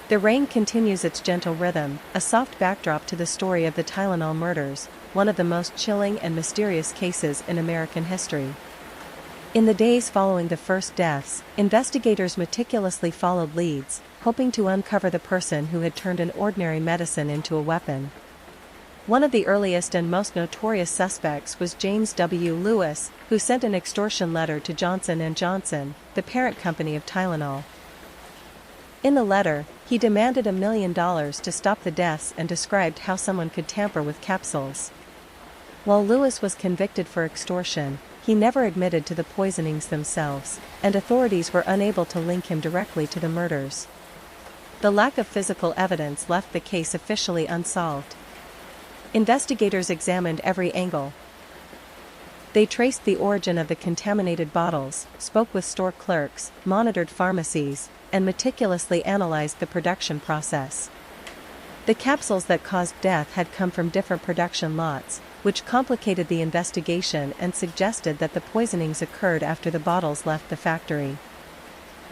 The rain continues its gentle rhythm, a soft backdrop to the story of the Tylenol murders, one of the most chilling and mysterious cases in American history. In the days following the first deaths, investigators meticulously followed leads, hoping to uncover the person who had turned an ordinary medicine into a weapon. One of the earliest and most notorious suspects was James W. Lewis, who sent an extortion letter to Johnson & Johnson, the parent company of Tylenol. In the letter, he demanded $1 million to stop the deaths and described how someone could tamper with capsules. While Lewis was convicted for extortion, he never admitted to the poisonings themselves, and authorities were unable to link him directly to the murders. The lack of physical evidence left the case officially unsolved. Investigators examined every angle. They traced the origin of the contaminated bottles, spoke with store clerks, monitored pharmacies, and meticulously analyzed the production process. The capsules that caused death had come from different production lots, which complicated the investigation and suggested that the poisonings occurred after the bottles left the factory.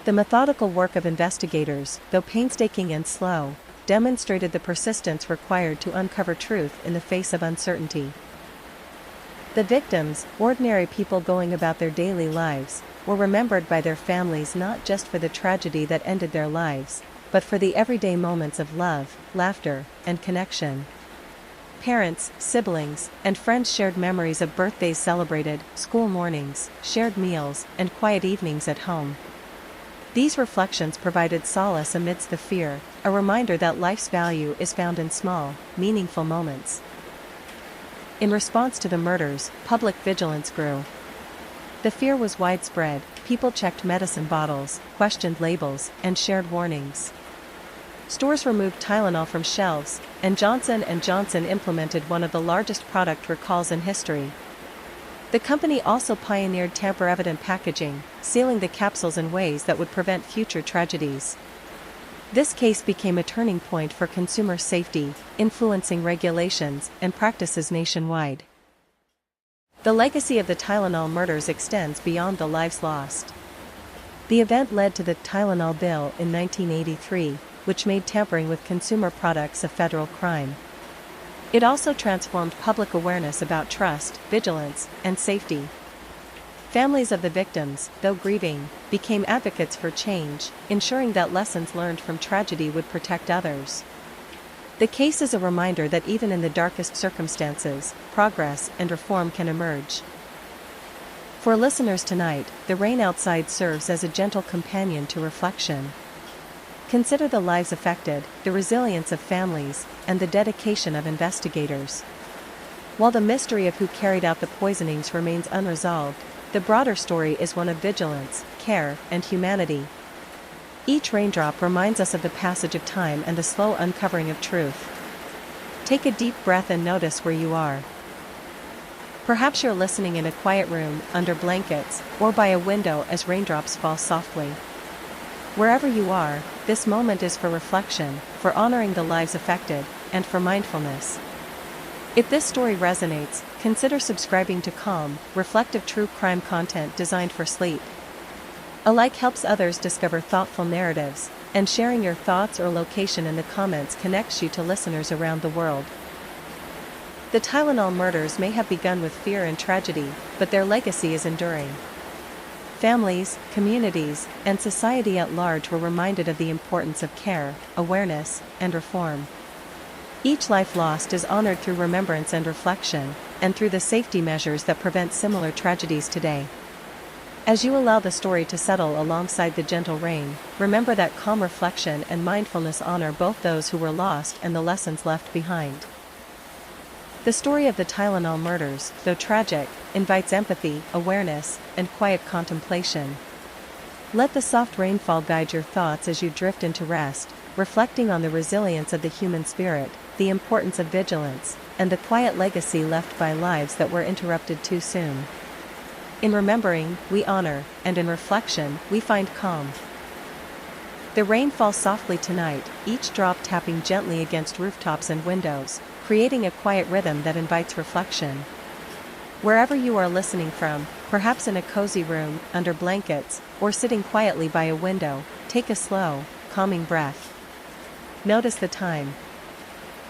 The methodical work of investigators, though painstaking and slow, demonstrated the persistence required to uncover truth in the face of uncertainty. The victims, ordinary people going about their daily lives, were remembered by their families not just for the tragedy that ended their lives, but for the everyday moments of love, laughter, and connection. Parents, siblings, and friends shared memories of birthdays celebrated, school mornings, shared meals, and quiet evenings at home. These reflections provided solace amidst the fear, a reminder that life's value is found in small, meaningful moments. In response to the murders, public vigilance grew. The fear was widespread, people checked medicine bottles, questioned labels, and shared warnings. Stores removed Tylenol from shelves, and Johnson & Johnson implemented one of the largest product recalls in history. The company also pioneered tamper-evident packaging, sealing the capsules in ways that would prevent future tragedies. This case became a turning point for consumer safety, influencing regulations and practices nationwide. The legacy of the Tylenol murders extends beyond the lives lost. The event led to the Tylenol Bill in 1983, which made tampering with consumer products a federal crime. It also transformed public awareness about trust, vigilance, and safety. Families of the victims, though grieving, became advocates for change, ensuring that lessons learned from tragedy would protect others. The case is a reminder that even in the darkest circumstances, progress and reform can emerge. For listeners tonight, the rain outside serves as a gentle companion to reflection. Consider the lives affected, the resilience of families, and the dedication of investigators. While the mystery of who carried out the poisonings remains unresolved, the broader story is one of vigilance, care, and humanity. Each raindrop reminds us of the passage of time and the slow uncovering of truth. Take a deep breath and notice where you are. Perhaps you're listening in a quiet room, under blankets, or by a window as raindrops fall softly. Wherever you are, this moment is for reflection, for honoring the lives affected, and for mindfulness. If this story resonates, consider subscribing to calm, reflective true crime content designed for sleep. A like helps others discover thoughtful narratives, and sharing your thoughts or location in the comments connects you to listeners around the world. The Tylenol murders may have begun with fear and tragedy, but their legacy is enduring. Families, communities, and society at large were reminded of the importance of care, awareness, and reform. Each life lost is honored through remembrance and reflection, and through the safety measures that prevent similar tragedies today. As you allow the story to settle alongside the gentle rain, remember that calm reflection and mindfulness honor both those who were lost and the lessons left behind. The story of the Tylenol murders, though tragic, invites empathy, awareness, and quiet contemplation. Let the soft rainfall guide your thoughts as you drift into rest, reflecting on the resilience of the human spirit, the importance of vigilance, and the quiet legacy left by lives that were interrupted too soon. In remembering, we honor, and in reflection, we find calm. The rain falls softly tonight, each drop tapping gently against rooftops and windows, creating a quiet rhythm that invites reflection. Wherever you are listening from, perhaps in a cozy room, under blankets, or sitting quietly by a window, take a slow, calming breath. Notice the time.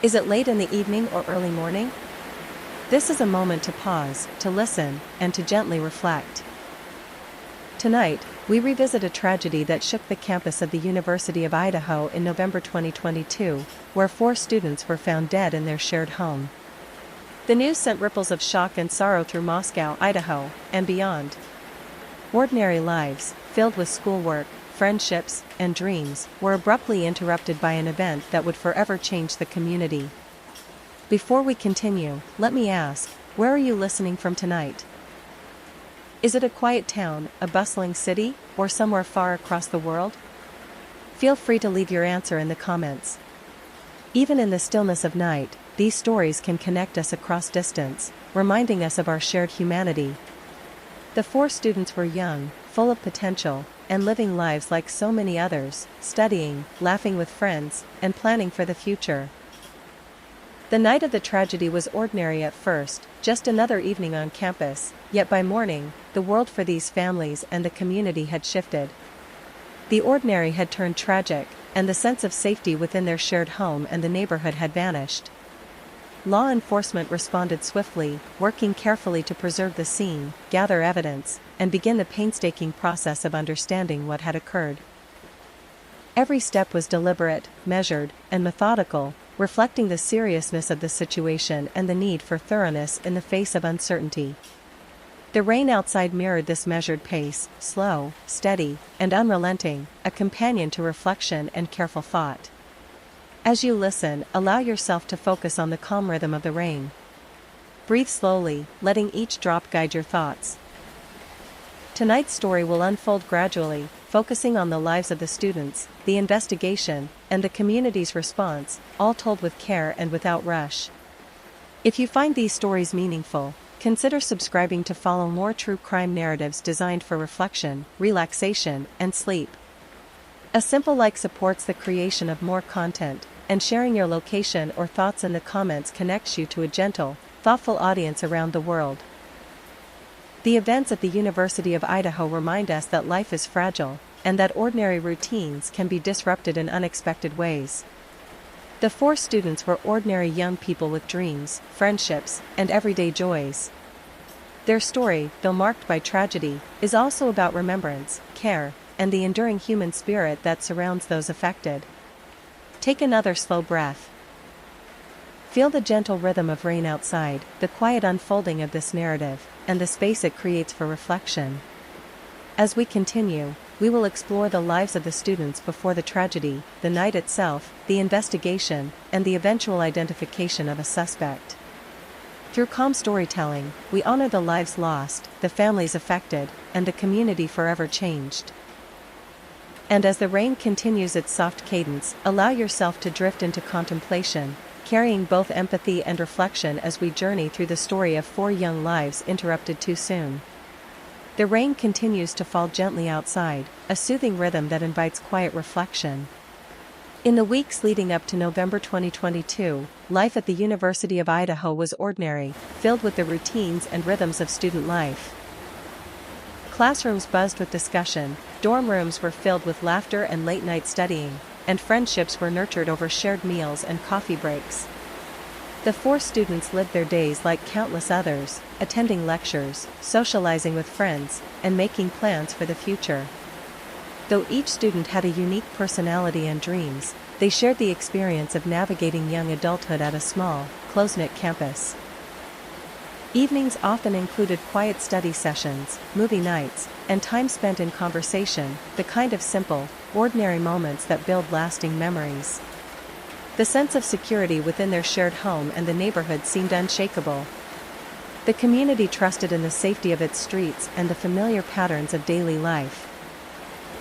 Is it late in the evening or early morning? This is a moment to pause, to listen, and to gently reflect. Tonight, we revisit a tragedy that shook the campus of the University of Idaho in November 2022, where 4 students were found dead in their shared home. The news sent ripples of shock and sorrow through Moscow, Idaho, and beyond. Ordinary lives, filled with schoolwork, friendships, and dreams, were abruptly interrupted by an event that would forever change the community. Before we continue, let me ask, where are you listening from tonight? Is it a quiet town, a bustling city, or somewhere far across the world? Feel free to leave your answer in the comments. Even in the stillness of night, these stories can connect us across distance, reminding us of our shared humanity. The 4 students were young, full of potential, and living lives like so many others, studying, laughing with friends, and planning for the future. The night of the tragedy was ordinary at first, just another evening on campus, yet by morning, the world for these families and the community had shifted. The ordinary had turned tragic, and the sense of safety within their shared home and the neighborhood had vanished. Law enforcement responded swiftly, working carefully to preserve the scene, gather evidence, and begin the painstaking process of understanding what had occurred. Every step was deliberate, measured, and methodical, reflecting the seriousness of the situation and the need for thoroughness in the face of uncertainty. The rain outside mirrored this measured pace, slow, steady, and unrelenting, a companion to reflection and careful thought. As you listen, allow yourself to focus on the calm rhythm of the rain. Breathe slowly, letting each drop guide your thoughts. Tonight's story will unfold gradually, focusing on the lives of the students, the investigation, and the community's response, all told with care and without rush. If you find these stories meaningful, consider subscribing to follow more true crime narratives designed for reflection, relaxation, and sleep. A simple like supports the creation of more content, and sharing your location or thoughts in the comments connects you to a gentle, thoughtful audience around the world. The events at the University of Idaho remind us that life is fragile, and that ordinary routines can be disrupted in unexpected ways. The 4 students were ordinary young people with dreams, friendships, and everyday joys. Their story, though marked by tragedy, is also about remembrance, care, and the enduring human spirit that surrounds those affected. Take another slow breath. Feel the gentle rhythm of rain outside, the quiet unfolding of this narrative, and the space it creates for reflection. As we continue, we will explore the lives of the students before the tragedy, the night itself, the investigation, and the eventual identification of a suspect. Through calm storytelling, we honor the lives lost, the families affected, and the community forever changed. And as the rain continues its soft cadence, allow yourself to drift into contemplation, carrying both empathy and reflection as we journey through the story of 4 young lives interrupted too soon. The rain continues to fall gently outside, a soothing rhythm that invites quiet reflection. In the weeks leading up to November 2022, life at the University of Idaho was ordinary, filled with the routines and rhythms of student life. Classrooms buzzed with discussion, dorm rooms were filled with laughter and late-night studying, and friendships were nurtured over shared meals and coffee breaks. The four students lived their days like countless others, attending lectures, socializing with friends, and making plans for the future. Though each student had a unique personality and dreams, they shared the experience of navigating young adulthood at a small, close-knit campus. Evenings often included quiet study sessions, movie nights, and time spent in conversation, the kind of simple, ordinary moments that build lasting memories. The sense of security within their shared home and the neighborhood seemed unshakable. The community trusted in the safety of its streets and the familiar patterns of daily life.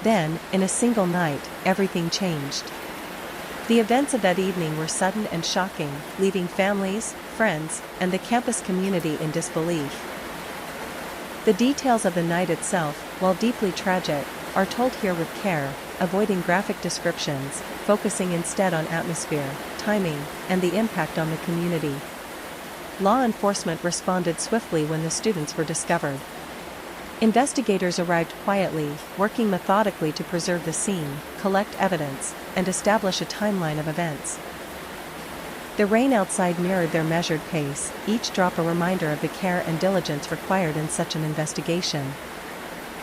Then, in a single night, everything changed. The events of that evening were sudden and shocking, leaving families, friends, and the campus community in disbelief. The details of the night itself, while deeply tragic, are told here with care, avoiding graphic descriptions, focusing instead on atmosphere, timing, and the impact on the community. Law enforcement responded swiftly when the students were discovered. Investigators arrived quietly, working methodically to preserve the scene, collect evidence, and establish a timeline of events. The rain outside mirrored their measured pace, each drop a reminder of the care and diligence required in such an investigation.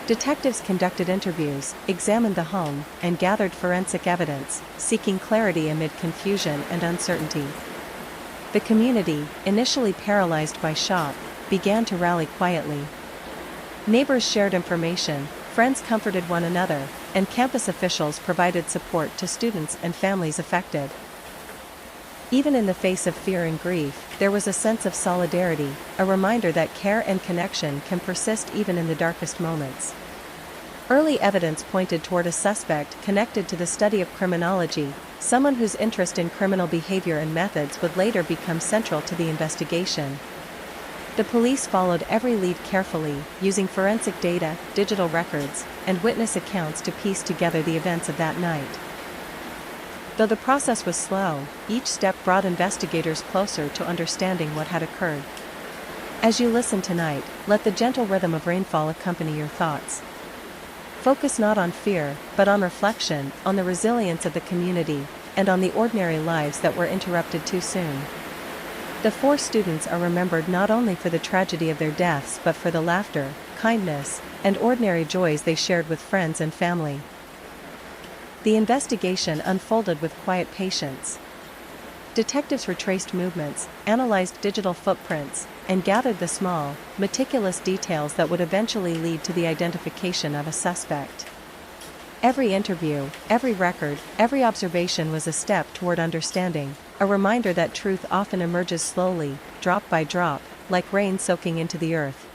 Detectives conducted interviews, examined the home, and gathered forensic evidence, seeking clarity amid confusion and uncertainty. The community, initially paralyzed by shock, began to rally quietly. Neighbors shared information, friends comforted one another, and campus officials provided support to students and families affected. Even in the face of fear and grief, there was a sense of solidarity, a reminder that care and connection can persist even in the darkest moments. Early evidence pointed toward a suspect connected to the study of criminology, someone whose interest in criminal behavior and methods would later become central to the investigation. The police followed every lead carefully, using forensic data, digital records, and witness accounts to piece together the events of that night. Though the process was slow, each step brought investigators closer to understanding what had occurred. As you listen tonight, let the gentle rhythm of rainfall accompany your thoughts. Focus not on fear, but on reflection, on the resilience of the community, and on the ordinary lives that were interrupted too soon. The four students are remembered not only for the tragedy of their deaths but for the laughter, kindness, and ordinary joys they shared with friends and family. The investigation unfolded with quiet patience. Detectives retraced movements, analyzed digital footprints, and gathered the small, meticulous details that would eventually lead to the identification of a suspect. Every interview, every record, every observation was a step toward understanding, a reminder that truth often emerges slowly, drop by drop, like rain soaking into the earth.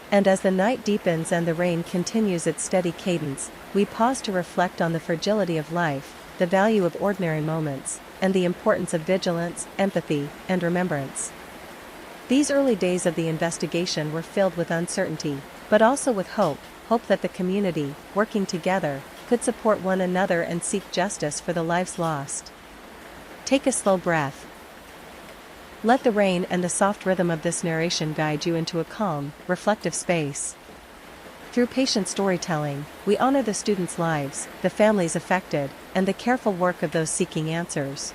And as the night deepens and the rain continues its steady cadence, we pause to reflect on the fragility of life, the value of ordinary moments, and the importance of vigilance, empathy, and remembrance. These early days of the investigation were filled with uncertainty, but also with hope that the community, working together, could support one another and seek justice for the lives lost. Take a slow breath. Let the rain and the soft rhythm of this narration guide you into a calm, reflective space. Through patient storytelling, we honor the students' lives, the families affected, and the careful work of those seeking answers.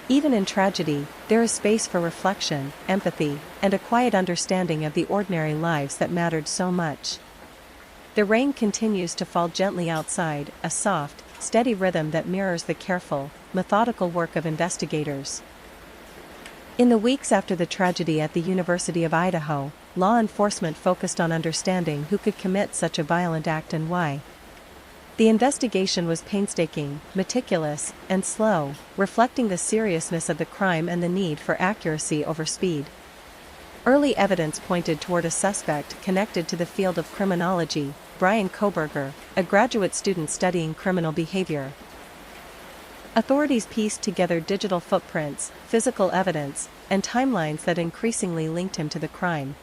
Even in tragedy, there is space for reflection, empathy, and a quiet understanding of the ordinary lives that mattered so much. The rain continues to fall gently outside, a soft, steady rhythm that mirrors the careful, methodical work of investigators. In the weeks after the tragedy at the University of Idaho, law enforcement focused on understanding who could commit such a violent act and why. The investigation was painstaking, meticulous, and slow, reflecting the seriousness of the crime and the need for accuracy over speed. Early evidence pointed toward a suspect connected to the field of criminology, Brian Koberger, a graduate student studying criminal behavior. Authorities pieced together digital footprints, physical evidence, and timelines that increasingly linked him to the crime.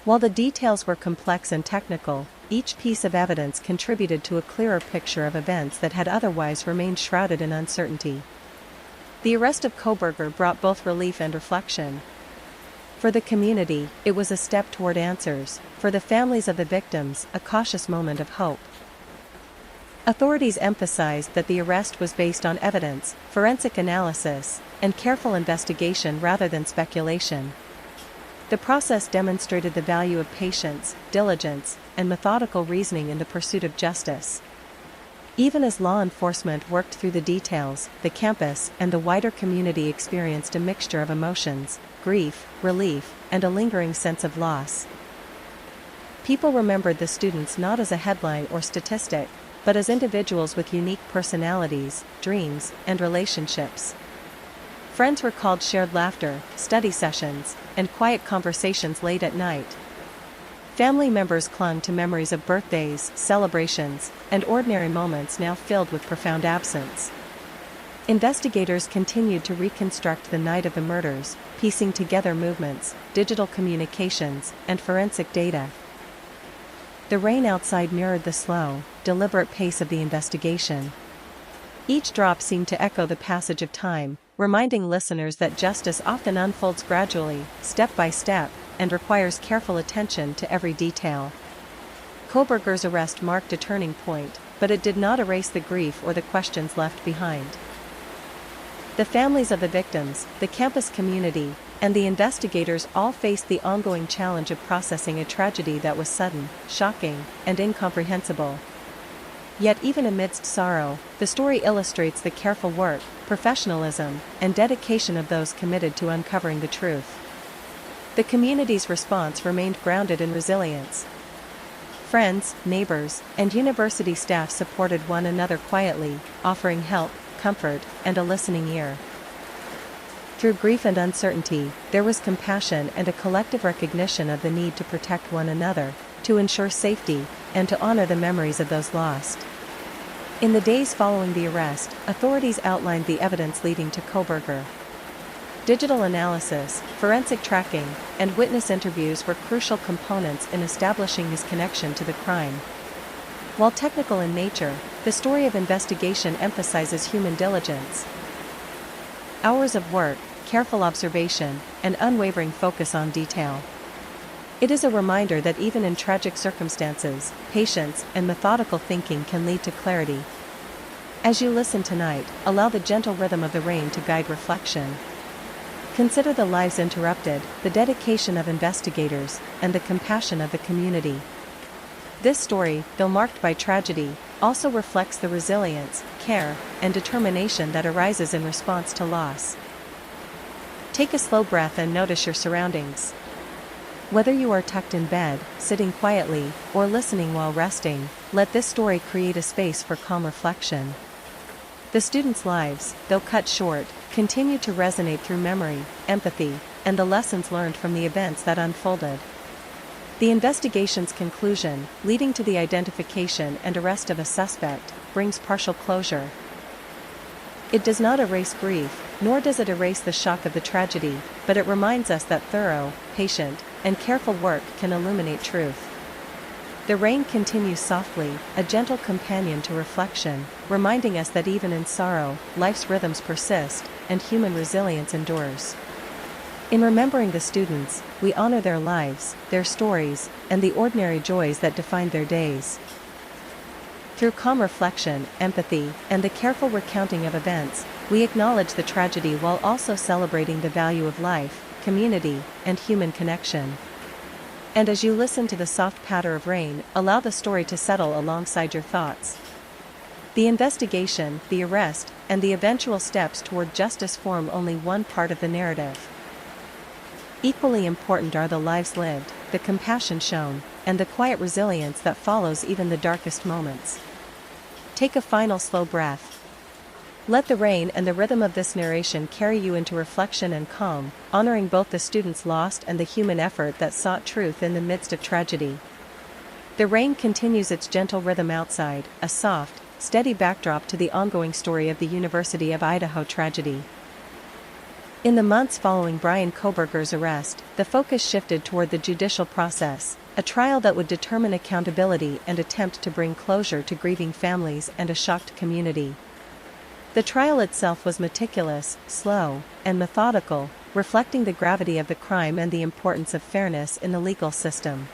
While the details were complex and technical, each piece of evidence contributed to a clearer picture of events that had otherwise remained shrouded in uncertainty. The arrest of Koberger brought both relief and reflection. For the community, it was a step toward answers; for the families of the victims, a cautious moment of hope. Authorities emphasized that the arrest was based on evidence, forensic analysis, and careful investigation rather than speculation. The process demonstrated the value of patience, diligence, and methodical reasoning in the pursuit of justice. Even as law enforcement worked through the details, the campus and the wider community experienced a mixture of emotions: grief, relief, and a lingering sense of loss. People remembered the students not as a headline or statistic, but as individuals with unique personalities, dreams, and relationships. Friends recalled shared laughter, study sessions, and quiet conversations late at night. Family members clung to memories of birthdays, celebrations, and ordinary moments now filled with profound absence. Investigators continued to reconstruct the night of the murders, piecing together movements, digital communications, and forensic data. The rain outside mirrored the slow, deliberate pace of the investigation. Each drop seemed to echo the passage of time, reminding listeners that justice often unfolds gradually, step by step, and requires careful attention to every detail. Koberger's arrest marked a turning point, but it did not erase the grief or the questions left behind. The families of the victims, the campus community, and the investigators all faced the ongoing challenge of processing a tragedy that was sudden, shocking, and incomprehensible. Yet even amidst sorrow, the story illustrates the careful work, professionalism, and dedication of those committed to uncovering the truth. The community's response remained grounded in resilience. Friends, neighbors, and university staff supported one another quietly, offering help, comfort, and a listening ear. Through grief and uncertainty, there was compassion and a collective recognition of the need to protect one another, to ensure safety, and to honor the memories of those lost. In the days following the arrest, authorities outlined the evidence leading to Koberger. Digital analysis, forensic tracking, and witness interviews were crucial components in establishing his connection to the crime. While technical in nature, the story of investigation emphasizes human diligence. Hours of work, careful observation, and unwavering focus on detail. It is a reminder that even in tragic circumstances, patience and methodical thinking can lead to clarity. As you listen tonight, allow the gentle rhythm of the rain to guide reflection. Consider the lives interrupted, the dedication of investigators, and the compassion of the community. This story, though marked by tragedy, also reflects the resilience, care, and determination that arises in response to loss. Take a slow breath and notice your surroundings. Whether you are tucked in bed, sitting quietly, or listening while resting, let this story create a space for calm reflection. The students' lives, though cut short, continue to resonate through memory, empathy, and the lessons learned from the events that unfolded. The investigation's conclusion, leading to the identification and arrest of a suspect, brings partial closure. It does not erase grief, nor does it erase the shock of the tragedy, but it reminds us that thorough, patient, and careful work can illuminate truth. The rain continues softly, a gentle companion to reflection, reminding us that even in sorrow, life's rhythms persist, and human resilience endures. In remembering the students, we honor their lives, their stories, and the ordinary joys that defined their days. Through calm reflection, empathy, and the careful recounting of events, we acknowledge the tragedy while also celebrating the value of life, community, and human connection. And as you listen to the soft patter of rain, allow the story to settle alongside your thoughts. The investigation, the arrest, and the eventual steps toward justice form only one part of the narrative. Equally important are the lives lived, the compassion shown, and the quiet resilience that follows even the darkest moments. Take a final slow breath. Let the rain and the rhythm of this narration carry you into reflection and calm, honoring both the students lost and the human effort that sought truth in the midst of tragedy. The rain continues its gentle rhythm outside, a soft, steady backdrop to the ongoing story of the University of Idaho tragedy. In the months following Brian Koberger's arrest, the focus shifted toward the judicial process, a trial that would determine accountability and attempt to bring closure to grieving families and a shocked community. The trial itself was meticulous, slow, and methodical, reflecting the gravity of the crime and the importance of fairness in the legal system.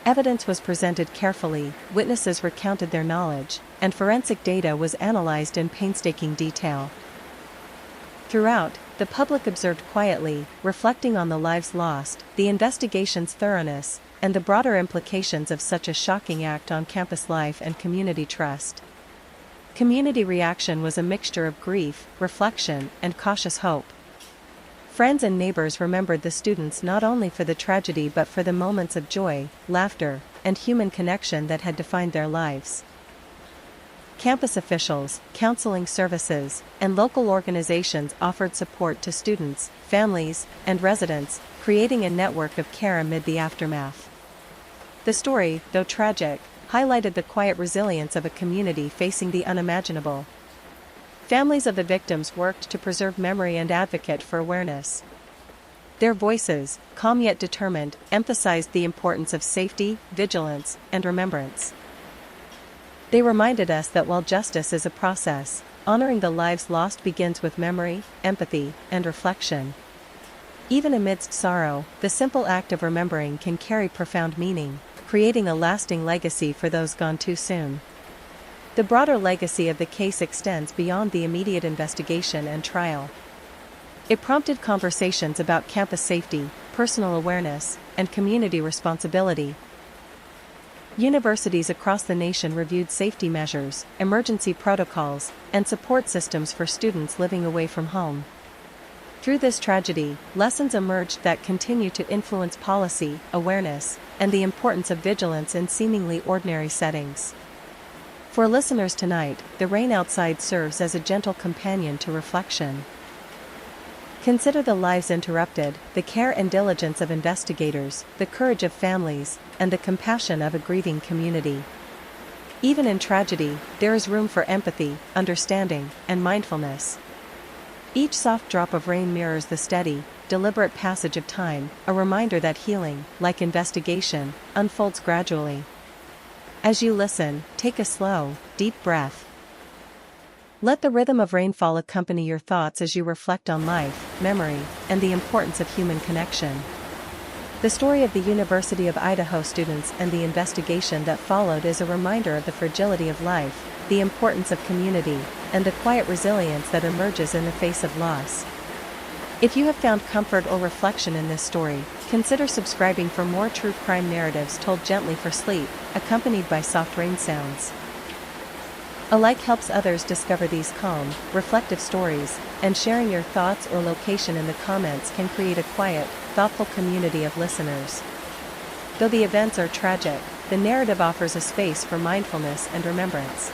Evidence was presented carefully, witnesses recounted their knowledge, and forensic data was analyzed in painstaking detail. Throughout, the public observed quietly, reflecting on the lives lost, the investigation's thoroughness, and the broader implications of such a shocking act on campus life and community trust. Community reaction was a mixture of grief, reflection, and cautious hope. Friends and neighbors remembered the students not only for the tragedy but for the moments of joy, laughter, and human connection that had defined their lives. Campus officials, counseling services, and local organizations offered support to students, families, and residents, creating a network of care amid the aftermath. The story, though tragic, highlighted the quiet resilience of a community facing the unimaginable. Families of the victims worked to preserve memory and advocate for awareness. Their voices, calm yet determined, emphasized the importance of safety, vigilance, and remembrance. They reminded us that while justice is a process, honoring the lives lost begins with memory, empathy, and reflection. Even amidst sorrow, the simple act of remembering can carry profound meaning, creating a lasting legacy for those gone too soon. The broader legacy of the case extends beyond the immediate investigation and trial. It prompted conversations about campus safety, personal awareness, and community responsibility. Universities across the nation reviewed safety measures, emergency protocols, and support systems for students living away from home. Through this tragedy, lessons emerged that continue to influence policy, awareness, and the importance of vigilance in seemingly ordinary settings. For listeners tonight, the rain outside serves as a gentle companion to reflection. Consider the lives interrupted, the care and diligence of investigators, the courage of families, and the compassion of a grieving community. Even in tragedy, there is room for empathy, understanding, and mindfulness. Each soft drop of rain mirrors the steady, deliberate passage of time, a reminder that healing, like investigation, unfolds gradually. As you listen, take a slow, deep breath. Let the rhythm of rainfall accompany your thoughts as you reflect on life, memory, and the importance of human connection. The story of the University of Idaho students and the investigation that followed is a reminder of the fragility of life, the importance of community, and the quiet resilience that emerges in the face of loss. If you have found comfort or reflection in this story, consider subscribing for more true crime narratives told gently for sleep, accompanied by soft rain sounds. A like helps others discover these calm, reflective stories, and sharing your thoughts or location in the comments can create a quiet, thoughtful community of listeners. Though the events are tragic, the narrative offers a space for mindfulness and remembrance.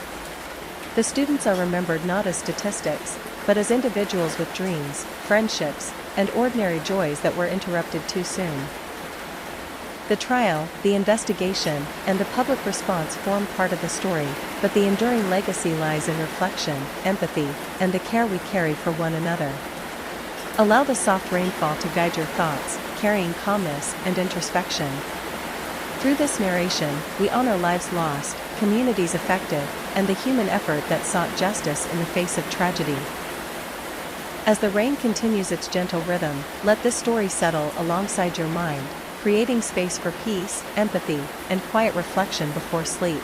The students are remembered not as statistics, but as individuals with dreams, friendships, and ordinary joys that were interrupted too soon. The trial, the investigation, and the public response form part of the story, but the enduring legacy lies in reflection, empathy, and the care we carry for one another. Allow the soft rainfall to guide your thoughts, carrying calmness and introspection. Through this narration, we honor lives lost, communities affected, and the human effort that sought justice in the face of tragedy. As the rain continues its gentle rhythm, let this story settle alongside your mind, creating space for peace, empathy, and quiet reflection before sleep.